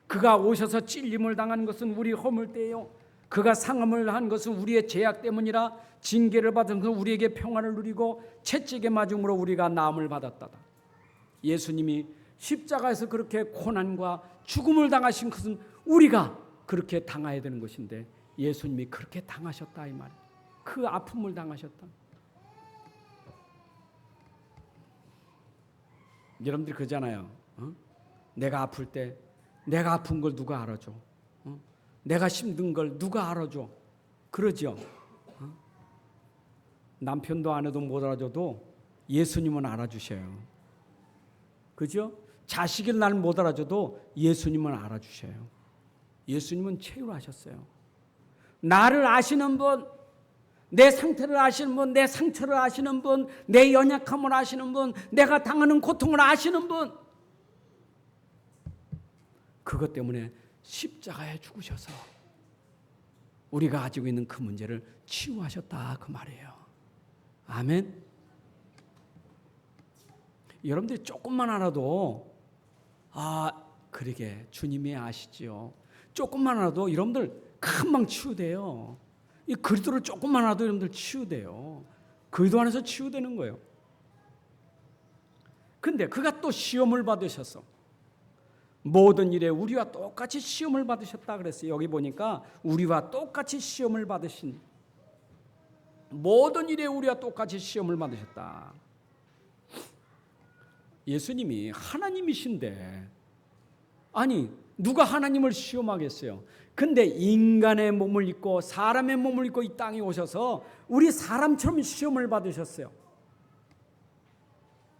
그가 오셔서 찔림을 당한 것은 우리 허물 때요. 그가 상함을 한 것은 우리의 죄악 때문이라 징계를 받은 것은 우리에게 평안을 누리고 채찍에 맞음으로 우리가 나음을 받았다. 예수님이 십자가에서 그렇게 고난과 죽음을 당하신 것은 우리가 그렇게 당해야 되는 것인데 예수님이 그렇게 당하셨다 이 말이에요. 그 아픔을 당하셨다. 여러분들이 그러잖아요. 내가 아플 때 내가 아픈 걸 누가 알아줘? 내가 힘든 걸 누가 알아줘? 그러죠. 남편도 아내도 못 알아줘도 예수님은 알아주셔요. 그죠? 자식이 날 못 알아줘도 예수님은 알아주셔요. 예수님은 체휼하셨어요. 나를 아시는 분, 내 상태를 아시는 분, 내 상처를 아시는 분, 내 연약함을 아시는 분, 내가 당하는 고통을 아시는 분, 그것 때문에 십자가에 죽으셔서 우리가 가지고 있는 그 문제를 치유하셨다 그 말이에요. 아멘. 여러분들이 조금만 알아도 그러게 주님이 아시지요. 조금만 알아도 여러분들 금방 치유돼요. 이 그리스도를 조금만 알아도 여러분들 치유돼요. 그리스도 안에서 치유되는 거예요. 근데 그가 또 시험을 받으셨어. 모든 일에 우리와 똑같이 시험을 받으셨다 그랬어요. 여기 보니까 우리와 똑같이 시험을 받으신, 모든 일에 우리와 똑같이 시험을 받으셨다. 예수님이 하나님이신데 아니 누가 하나님을 시험하겠어요? 근데 인간의 몸을 입고 사람의 몸을 입고 이 땅에 오셔서 우리 사람처럼 시험을 받으셨어요.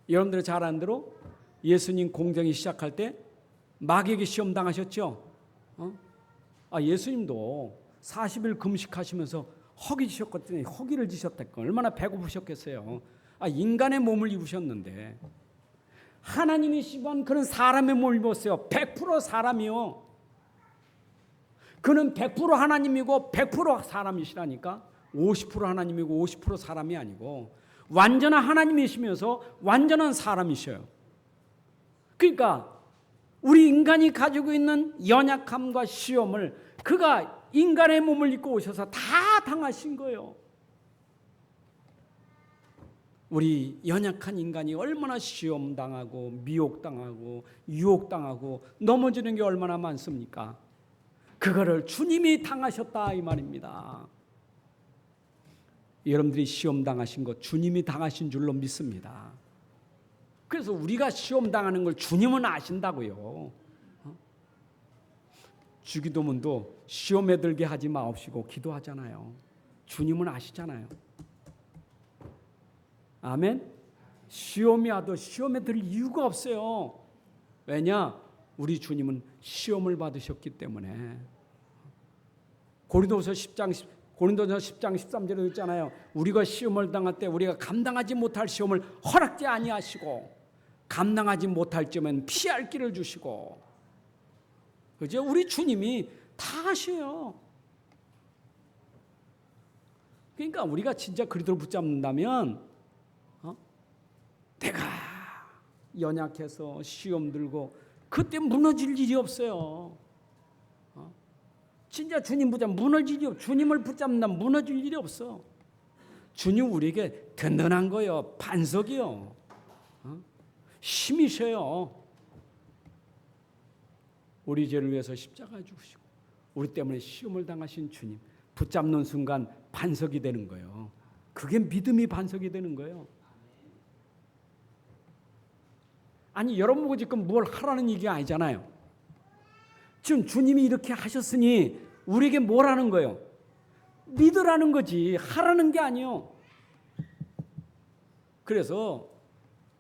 여러분들이 잘 아는 대로 예수님 공생이 시작할 때 마귀에게 시험 당하셨죠? 예수님도 40일 금식하시면서 허기 지셨거든요. 허기를 지셨다니까 얼마나 배고프셨겠어요. 인간의 몸을 입으셨는데 하나님이시면 그는 사람의 몸을 입었어요. 100% 사람이요. 그는 100% 하나님이고 100% 사람이시라니까. 50% 하나님이고 50% 사람이 아니고 완전한 하나님이시면서 완전한 사람이셔요. 그러니까 우리 인간이 가지고 있는 연약함과 시험을 그가 인간의 몸을 입고 오셔서 다 당하신 거예요. 우리 연약한 인간이 얼마나 시험당하고 미혹당하고 유혹당하고 넘어지는 게 얼마나 많습니까? 그거를 주님이 당하셨다 이 말입니다. 여러분들이 시험당하신 것 주님이 당하신 줄로 믿습니다. 그래서 우리가 시험당하는 걸 주님은 아신다고요. 주기도문도 시험에 들게 하지 마옵시고 기도하잖아요. 주님은 아시잖아요. 아멘. 시험이 와도 시험에 들 이유가 없어요. 왜냐? 우리 주님은 시험을 받으셨기 때문에. 고린도서 10장 13절에 있잖아요. 우리가 시험을 당할 때 우리가 감당하지 못할 시험을 허락지 아니하시고 감당하지 못할 점은 피할 길을 주시고. 그죠? 우리 주님이 다 하셔요. 그러니까 우리가 진짜 그리스도를 붙잡는다면 내가 연약해서 시험 들고 그때 무너질 일이 없어요. 진짜 주님 붙잡으면 무너질 일이 없어. 주님을 붙잡는다면 무너질 일이 없어. 주님 우리에게 든든한 거요. 반석이요. 힘이셔요. 우리 죄를 위해서 십자가 죽으시고 우리 때문에 시험을 당하신 주님 붙잡는 순간 반석이 되는 거예요. 그게 믿음이 반석이 되는 거예요. 아니 여러분 보고 지금 뭘 하라는 얘기가 아니잖아요. 지금 주님이 이렇게 하셨으니 우리에게 뭘 하는 거예요? 믿으라는 거지 하라는 게 아니에요. 그래서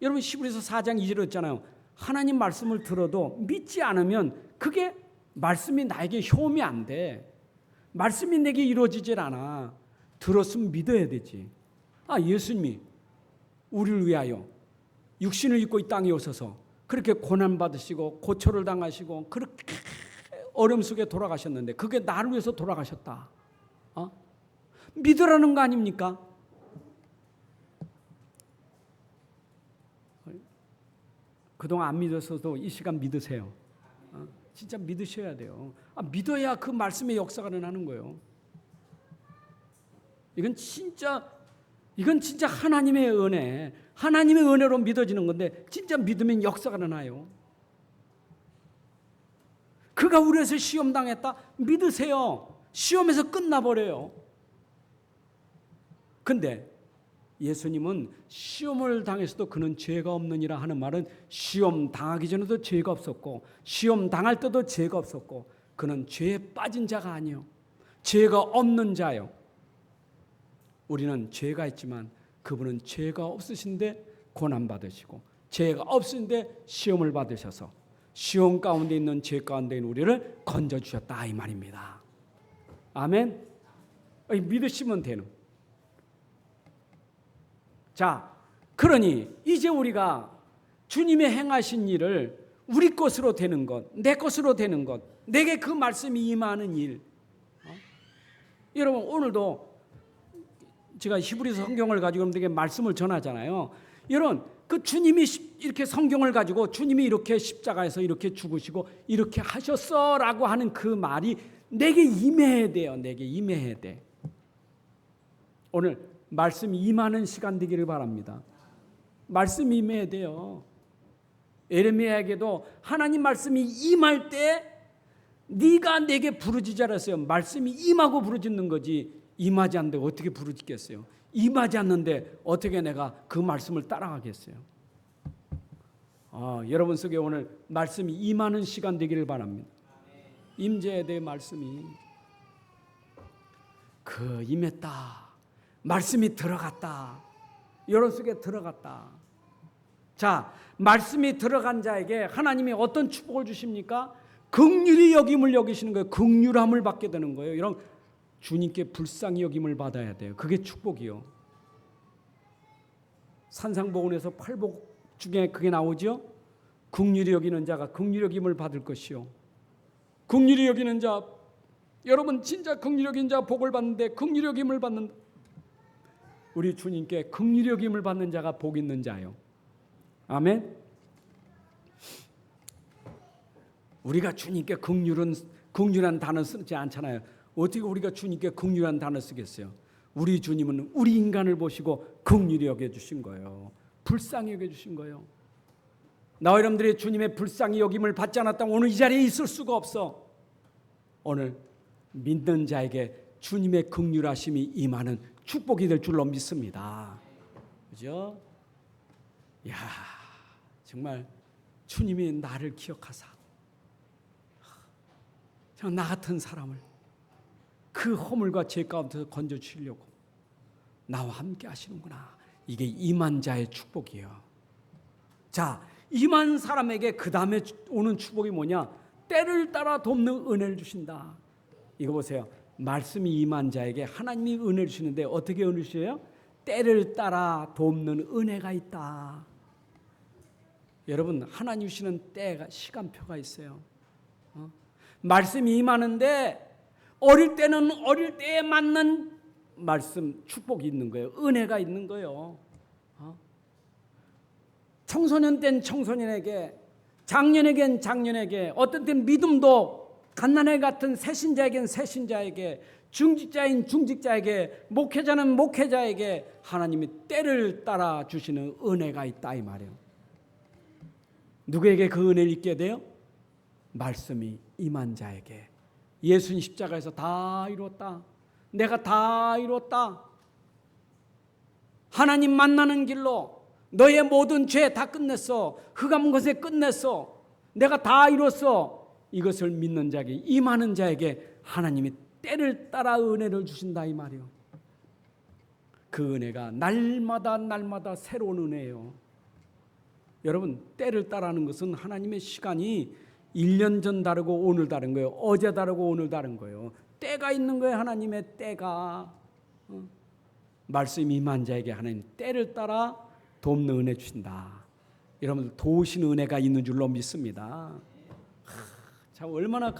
여러분 히브리서 4장 2절에 있잖아요. 하나님 말씀을 들어도 믿지 않으면 그게 말씀이 나에게 효험이 안 돼. 말씀이 내게 이루어지질 않아. 들었으면 믿어야 되지. 예수님이 우리를 위하여 육신을 입고 이 땅에 오셔서 그렇게 고난받으시고 고초를 당하시고 그렇게 어려움 속에 돌아가셨는데 그게 나를 위해서 돌아가셨다. 믿으라는 거 아닙니까? 그동안 안 믿었어도 이 시간 믿으세요. 진짜 믿으셔야 돼요. 믿어야 그 말씀의 역사가 일어나는 거예요. 이건 진짜 하나님의 은혜, 하나님의 은혜로 믿어지는 건데 진짜 믿으면 역사가 일어나요. 그가 우리에서 시험 당했다? 믿으세요. 시험에서 끝나버려요. 근데 예수님은 시험을 당했어도 그는 죄가 없느니라 하는 말은 시험 당하기 전에도 죄가 없었고 시험 당할 때도 죄가 없었고 그는 죄에 빠진 자가 아니요. 죄가 없는 자요. 우리는 죄가 있지만 그분은 죄가 없으신데 고난받으시고 죄가 없으신데 시험을 받으셔서 시험 가운데 있는 죄 가운데 있는 우리를 건져주셨다 이 말입니다. 아멘. 믿으시면 되는. 자, 그러니 이제 우리가 주님의 행하신 일을 우리 것으로 되는 것, 내 것으로 되는 것, 내게 그 말씀이 임하는 일. 여러분 오늘도 제가 히브리서 성경을 가지고 여러분들에게 말씀을 전하잖아요. 여러분 그 주님이 이렇게 성경을 가지고 주님이 이렇게 십자가에서 이렇게 죽으시고 이렇게 하셨어라고 하는 그 말이 내게 임해야 돼요. 내게 임해야 돼. 오늘 말씀이 임하는 시간 되기를 바랍니다. 말씀이 임해야 돼요. 에레미야에게도 하나님 말씀이 임할 때 네가 내게 부르짖으라 그랬어요. 말씀이 임하고 부르짖는 거지 임하지 않는데 어떻게 부르짖겠어요? 임하지 않는데 어떻게 내가 그 말씀을 따라가겠어요? 여러분 속에 오늘 말씀이 임하는 시간 되기를 바랍니다. 임재에 대해 말씀이 임했다. 말씀이 들어갔다. 여러분 속에 들어갔다. 자, 말씀이 들어간 자에게 하나님이 어떤 축복을 주십니까? 긍휼히 여김을 여기시는 거예요. 긍휼함을 받게 되는 거예요. 이런 주님께 불쌍히 여김을 받아야 돼요. 그게 축복이요. 산상복음에서 8복 중에 그게 나오죠. 긍휼히 여기는 자가 긍휼히 여김을 받을 것이요. 긍휼히 여기는 자, 여러분 진짜 긍휼히 여긴 자 복을 받는데 긍휼히 여김을 받는 우리 주님께 긍휼히 여김을 받는 자가 복 있는 자요. 아멘. 우리가 주님께 긍휼한 단어 쓰지 않잖아요. 어떻게 우리가 주님께 긍휼한 단어 쓰겠어요? 우리 주님은 우리 인간을 보시고 긍휼히 여겨주신 거예요. 불쌍히 여겨주신 거예요. 나와 여러분들이 주님의 불쌍히 여김을 받지 않았다면 오늘 이 자리에 있을 수가 없어. 오늘 믿는 자에게 주님의 긍휼하심이 임하는 축복이 될 줄로 믿습니다. 그죠? 야, 정말 주님이 나를 기억하사 나 같은 사람을 그 허물과 죄 가운데서 건져주시려고 나와 함께 하시는구나. 이게 임한 자의 축복이에요. 자, 임한 사람에게 그 다음에 오는 축복이 뭐냐? 때를 따라 돕는 은혜를 주신다. 이거 보세요. 말씀이 임한 자에게 하나님이 은혜를 주시는데 어떻게 은혜를 주셔요? 때를 따라 돕는 은혜가 있다. 여러분, 하나님 주시는 때가 시간표가 있어요. 말씀이 임하는데 어릴 때는 어릴 때에 맞는 말씀 축복이 있는 거예요. 은혜가 있는 거예요. 청소년 땐 청소년에게, 장년에겐 장년에게, 어떤 때는 믿음도 갓난애 같은 새신자에겐 새신자에게, 중직자인 중직자에게, 목회자는 목회자에게 하나님이 때를 따라 주시는 은혜가 있다 이 말이에요. 누구에게 그 은혜를 입게 돼요? 말씀이 임한 자에게. 예수님 십자가에서 다 이뤘다. 내가 다 이뤘다. 하나님 만나는 길로 너의 모든 죄 다 끝냈어. 흑암 것에 끝냈어. 내가 다 이뤘어. 이것을 믿는 자에게, 임하는 자에게 하나님이 때를 따라 은혜를 주신다 이 말이에요. 그 은혜가 날마다 날마다 새로운 은혜예요. 여러분, 때를 따라하는 것은 하나님의 시간이 1년 전 다르고 오늘 다른 거예요. 어제 다르고 오늘 다른 거예요. 때가 있는 거예요. 하나님의 때가. 말씀이 임한 자에게 하나님 때를 따라 돕는 은혜 주신다. 여러분들 도우시는 은혜가 있는 줄로 믿습니다. 참 얼마나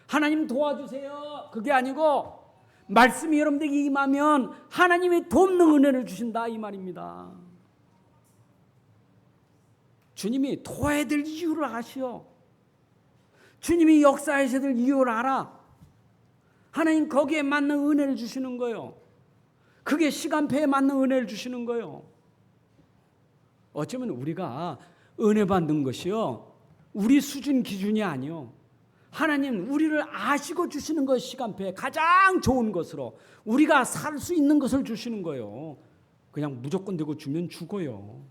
하나님 도와주세요. 그게 아니고 말씀이 여러분들에게 임하면 하나님이 돕는 은혜를 주신다 이 말입니다. 주님이 도와야 될 이유를 아시오. 주님이 역사하셔야 될 이유를 알아. 하나님 거기에 맞는 은혜를 주시는 거예요. 그게 시간표에 맞는 은혜를 주시는 거예요. 어쩌면 우리가 은혜 받는 것이요, 우리 수준 기준이 아니요, 하나님 우리를 아시고 주시는 것, 시간표에 가장 좋은 것으로 우리가 살 수 있는 것을 주시는 거예요. 그냥 무조건 되고 주면 죽어요.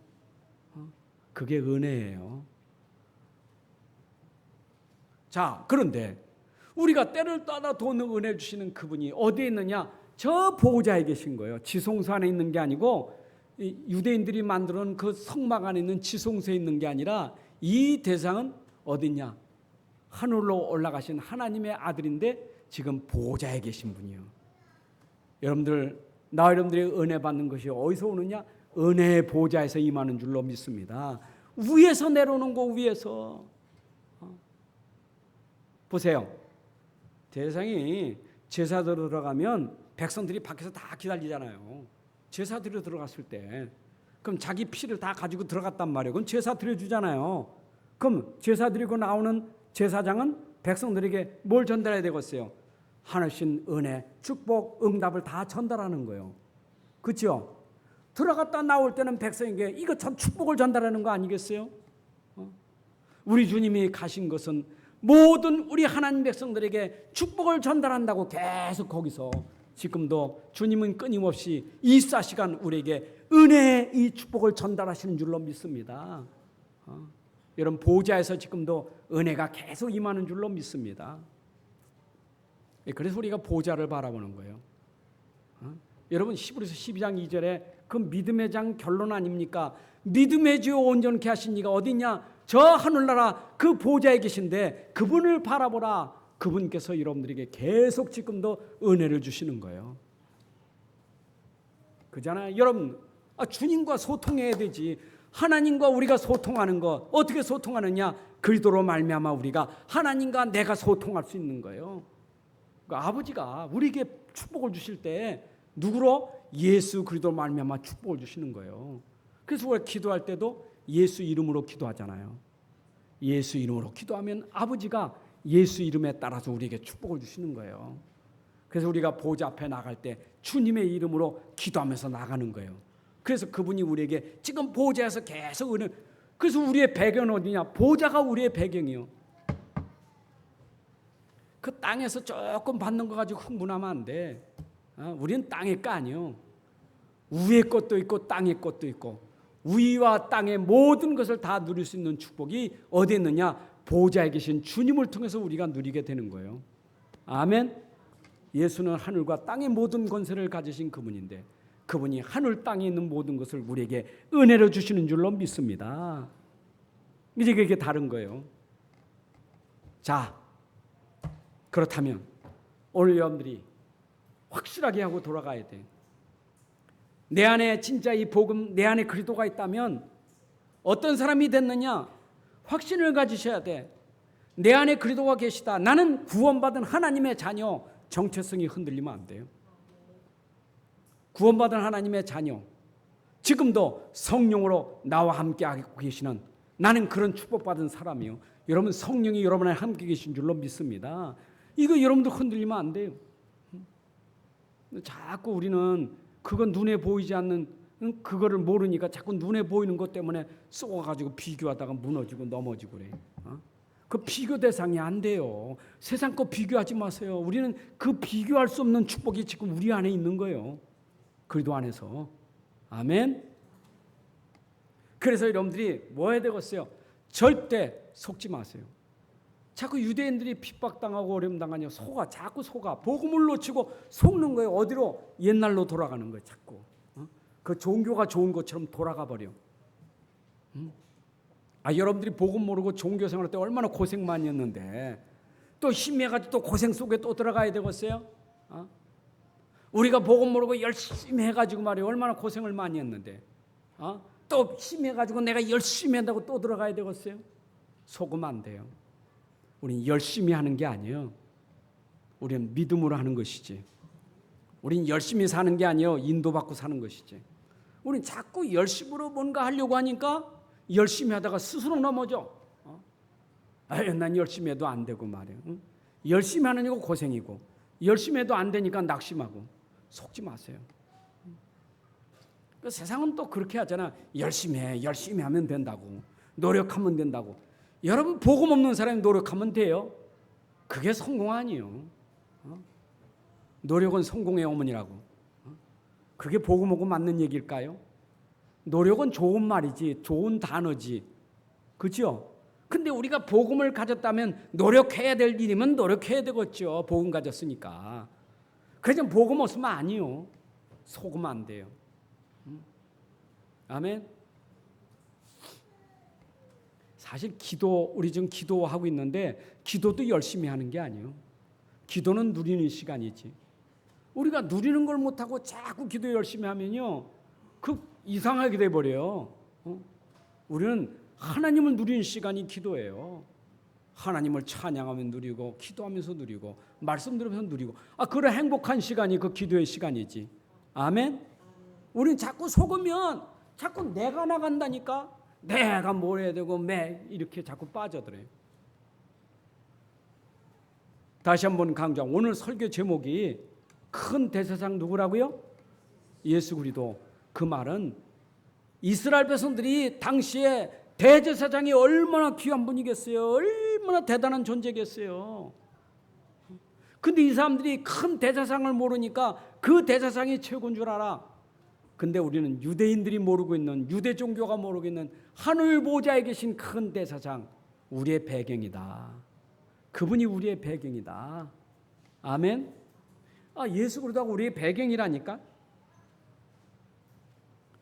그게 은혜예요. 자, 그런데 우리가 때를 따라 돕는 은혜 주시는 그분이 어디에 있느냐? 저 보호자에 계신 거예요. 지성소 안에 있는 게 아니고 유대인들이 만들어 놓은 그 성막 안에 있는 지성소에 있는 게 아니라 이 대상은 어디냐? 하늘로 올라가신 하나님의 아들인데 지금 보호자에 계신 분이요. 여러분들, 나 여러분들이 은혜 받는 것이 어디서 오느냐? 은혜의 보호자에서 임하는 줄로 믿습니다. 위에서 내려오는 거, 위에서. 보세요. 대상이 제사드로 들어가면 백성들이 밖에서 다 기다리잖아요. 제사드려 들어갔을 때 그럼 자기 피를 다 가지고 들어갔단 말이에요. 그럼 제사 드려주잖아요. 그럼 제사 드리고 나오는 제사장은 백성들에게 뭘 전달해야 되겠어요? 하나신 은혜, 축복, 응답을 다 전달하는 거예요. 그렇죠? 들어갔다 나올 때는 백성에게 이거 전 축복을 전달하는 거 아니겠어요? 우리 주님이 가신 것은 모든 우리 하나님 백성들에게 축복을 전달한다고 계속 거기서 지금도 주님은 끊임없이 24시간 우리에게 은혜의 이 축복을 전달하시는 줄로 믿습니다. 여러분, 보좌에서 지금도 은혜가 계속 임하는 줄로 믿습니다. 그래서 우리가 보좌를 바라보는 거예요. 여러분, 히브리서 12장 2절에 그 믿음의 장 결론 아닙니까? 믿음의 주 온전케 하신 이가 어디냐? 저 하늘나라 그 보좌에 계신데 그분을 바라보라. 그분께서 여러분들에게 계속 지금도 은혜를 주시는 거예요. 그잖아요. 여러분, 주님과 소통해야 되지. 하나님과 우리가 소통하는 거 어떻게 소통하느냐? 그리스도로 말미암아 우리가 하나님과 내가 소통할 수 있는 거예요. 그러니까 아버지가 우리에게 축복을 주실 때 누구로? 예수 그리스도로 말미암아 축복을 주시는 거예요. 그래서 우리가 기도할 때도 예수 이름으로 기도하잖아요. 예수 이름으로 기도하면 아버지가 예수 이름에 따라서 우리에게 축복을 주시는 거예요. 그래서 우리가 보좌 앞에 나갈 때 주님의 이름으로 기도하면서 나가는 거예요. 그래서 그분이 우리에게 지금 보좌에서 계속 은혜. 그래서 우리의 배경은 어디냐? 보좌가 우리의 배경이요. 그 땅에서 조금 받는 거 가지고 흥분하면 안 돼. 우리는 땅의 거 아니요. 위의 것도 있고 땅의 것도 있고 위와 땅의 모든 것을 다 누릴 수 있는 축복이 어디 있느냐? 보좌에 계신 주님을 통해서 우리가 누리게 되는 거예요. 아멘. 예수는 하늘과 땅의 모든 권세를 가지신 그분인데 그분이 하늘 땅에 있는 모든 것을 우리에게 은혜로 주시는 줄로 믿습니다. 이제 그게 다른 거예요. 자, 그렇다면 오늘 여러분들이 확실하게 하고 돌아가야 돼. 내 안에 진짜 이 복음, 내 안에 그리스도가 있다면 어떤 사람이 됐느냐? 확신을 가지셔야 돼. 내 안에 그리스도가 계시다. 나는 구원받은 하나님의 자녀. 정체성이 흔들리면 안 돼요. 구원받은 하나님의 자녀. 지금도 성령으로 나와 함께 하고 계시는 나는 그런 축복받은 사람이요. 여러분 성령이 여러분에 함께 계신 줄로 믿습니다. 이거 여러분도 흔들리면 안 돼요. 자꾸 우리는 그건 눈에 보이지 않는 그거를 모르니까 자꾸 눈에 보이는 것 때문에 쏘아가지고 비교하다가 무너지고 넘어지고 그래. 그 비교 대상이 안 돼요. 세상 거 비교하지 마세요. 우리는 그 비교할 수 없는 축복이 지금 우리 안에 있는 거예요. 그리스도 안에서. 아멘. 그래서 여러분들이 뭐 해야 되겠어요? 절대 속지 마세요. 자꾸 유대인들이 핍박당하고 어려움 당하냐 속아. 자꾸 속아. 복음을 놓치고 속는 거예요. 어디로? 옛날로 돌아가는 거예요. 자꾸. 그 종교가 좋은 것처럼 돌아가 버려. 여러분들이 복음 모르고 종교 생활할 때 얼마나 고생 많이 했는데 또 힘해가지고 또 고생 속에 또 들어가야 되겠어요? 우리가 복음 모르고 열심히 해가지고 말이에요. 얼마나 고생을 많이 했는데 또 힘해가지고 내가 열심히 한다고 또 들어가야 되겠어요? 속으면 안 돼요. 우린 열심히 하는 게 아니에요. 우리는 믿음으로 하는 것이지. 우린 열심히 사는 게 아니에요. 인도받고 사는 것이지. 우린 자꾸 열심으로 뭔가 하려고 하니까 열심히 하다가 스스로 넘어져. 난 열심히 해도 안 되고 말이에요. 열심히 하는 거 고생이고 열심히 해도 안 되니까 낙심하고. 속지 마세요. 세상은 또 그렇게 하잖아. 열심히 해. 열심히 하면 된다고. 노력하면 된다고. 여러분 복음 없는 사람이 노력하면 돼요? 그게 성공 아니에요. 노력은 성공의 어머니라고. 그게 복음하고 맞는 얘기일까요? 노력은 좋은 말이지, 좋은 단어지. 그렇죠? 근데 우리가 복음을 가졌다면 노력해야 될 일이면 노력해야 되겠죠. 복음 가졌으니까. 그래서 복음 없으면 아니요. 속으면 안 돼요. 아멘. 사실 우리 지금 기도하고 있는데 기도도 열심히 하는 게 아니에요. 기도는 누리는 시간이지. 우리가 누리는 걸 못하고 자꾸 기도 열심히 하면요. 이상하게 돼버려요. 우리는 하나님을 누리는 시간이 기도예요. 하나님을 찬양하면 누리고 기도하면서 누리고 말씀 들으면서 누리고 그런 행복한 시간이 그 기도의 시간이지. 아멘. 우리는 자꾸 속으면 자꾸 내가 나간다니까. 내가 뭘 해야 되고 이렇게 자꾸 빠져들어요. 다시 한번 강조하고 오늘 설교 제목이 큰 대제사장 누구라고요? 예수 그리스도. 그 말은 이스라엘 백성들이 당시에 대제사장이 얼마나 귀한 분이겠어요. 얼마나 대단한 존재겠어요. 근데 이 사람들이 큰 대제사장을 모르니까 그 대제사장이 최고인 줄 알아. 근데 우리는 유대인들이 모르고 있는 유대 종교가 모르고 있는 하늘 보좌에 계신 큰 대제사장 우리의 배경이다. 그분이 우리의 배경이다. 아멘. 예수 그리스도가 우리의 배경이라니까.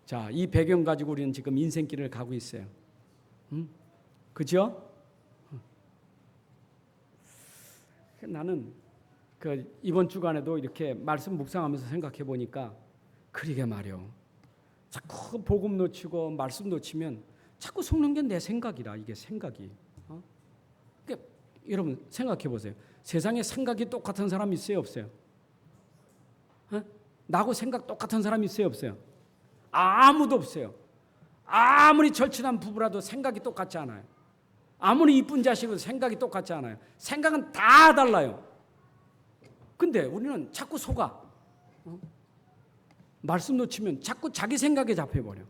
자, 이 배경 가지고 우리는 지금 인생길을 가고 있어요. 그죠? 나는 이번 주간에도 이렇게 말씀 묵상하면서 생각해 보니까 그러게 말이요. 자꾸 복음 놓치고 말씀 놓치면 자꾸 속는 게 내 생각이라. 이게 생각이. 그러니까 여러분 생각해 보세요. 세상에 생각이 똑같은 사람 있어요, 없어요? 나하고 생각 똑같은 사람 있어요, 없어요? 아무도 없어요. 아무리 절친한 부부라도 생각이 똑같지 않아요. 아무리 이쁜 자식은 생각이 똑같지 않아요. 생각은 다 달라요. 근데 우리는 자꾸 속아. 말씀 놓치면 자꾸 자기 생각에 잡혀버려.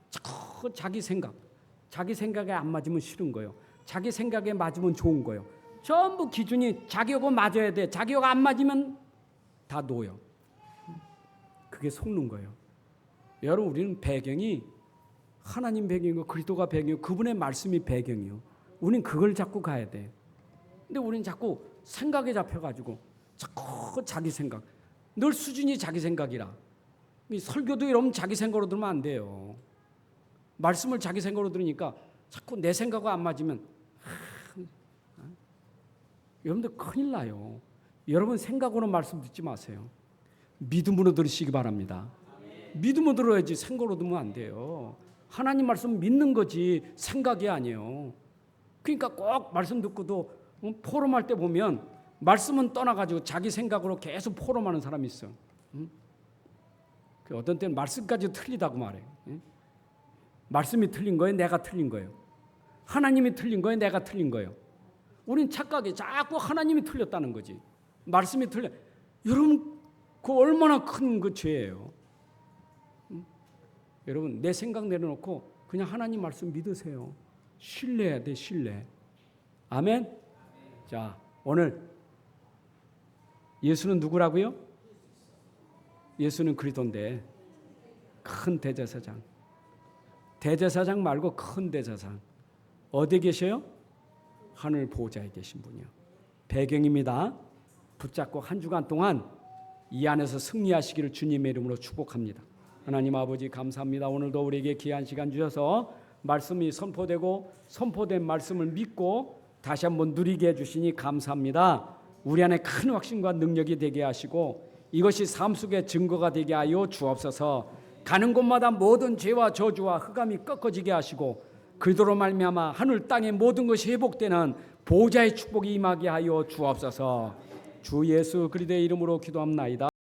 자꾸 자기 생각에 안 맞으면 싫은 거예요. 자기 생각에 맞으면 좋은 거예요. 전부 기준이 자기하고 맞아야 돼. 자기하고 안 맞으면 다 놓여. 그게 속는 거예요. 여러분 우리는 배경이 하나님 배경이고 그리스도가 배경이고 그분의 말씀이 배경이요. 우리는 그걸 잡고 가야 돼. 근데 우리는 자꾸 생각에 잡혀가지고 자꾸 자기 생각. 늘 수준이 자기 생각이라. 이 설교도 여러분 자기 생각으로 들으면 안 돼요. 말씀을 자기 생각으로 들으니까 자꾸 내 생각과 안 맞으면 여러분들 큰일 나요. 여러분 생각으로 말씀 듣지 마세요. 믿음으로 들으시기 바랍니다. 믿음으로 들어야지 생각으로 들으면 안 돼요. 하나님 말씀 믿는 거지 생각이 아니에요. 그러니까 꼭 말씀 듣고도 포럼할 때 보면 말씀은 떠나가지고 자기 생각으로 계속 포럼하는 사람이 있어. 어떤 때는 말씀까지 틀리다고 말해요. 말씀이 틀린 거예요? 내가 틀린 거예요? 하나님이 틀린 거예요? 내가 틀린 거예요? 우린 착각해. 자꾸 하나님이 틀렸다는 거지. 말씀이 틀려. 여러분 그 얼마나 큰 그 죄예요. 여러분 내 생각 내려놓고 그냥 하나님 말씀 믿으세요. 신뢰해야 돼. 신뢰. 아멘. 자, 오늘 예수는 누구라고요? 예수는 그리스도인데 큰 대제사장. 대제사장 말고 큰 대제사장. 어디 계셔요? 하늘 보좌에 계신 분이요. 배경입니다. 붙잡고 한 주간 동안 이 안에서 승리하시기를 주님의 이름으로 축복합니다. 하나님 아버지 감사합니다. 오늘도 우리에게 귀한 시간 주셔서 말씀이 선포되고 선포된 말씀을 믿고 다시 한번 누리게 해주시니 감사합니다. 우리 안에 큰 확신과 능력이 되게 하시고 이것이 삶 속의 증거가 되게 하여 주옵소서. 가는 곳마다 모든 죄와 저주와 흑암이 꺾어지게 하시고 그리스도로 말미암아 하늘 땅의 모든 것이 회복되는 보좌의 축복이 임하게 하여 주옵소서. 주 예수 그리스도의 이름으로 기도합나이다.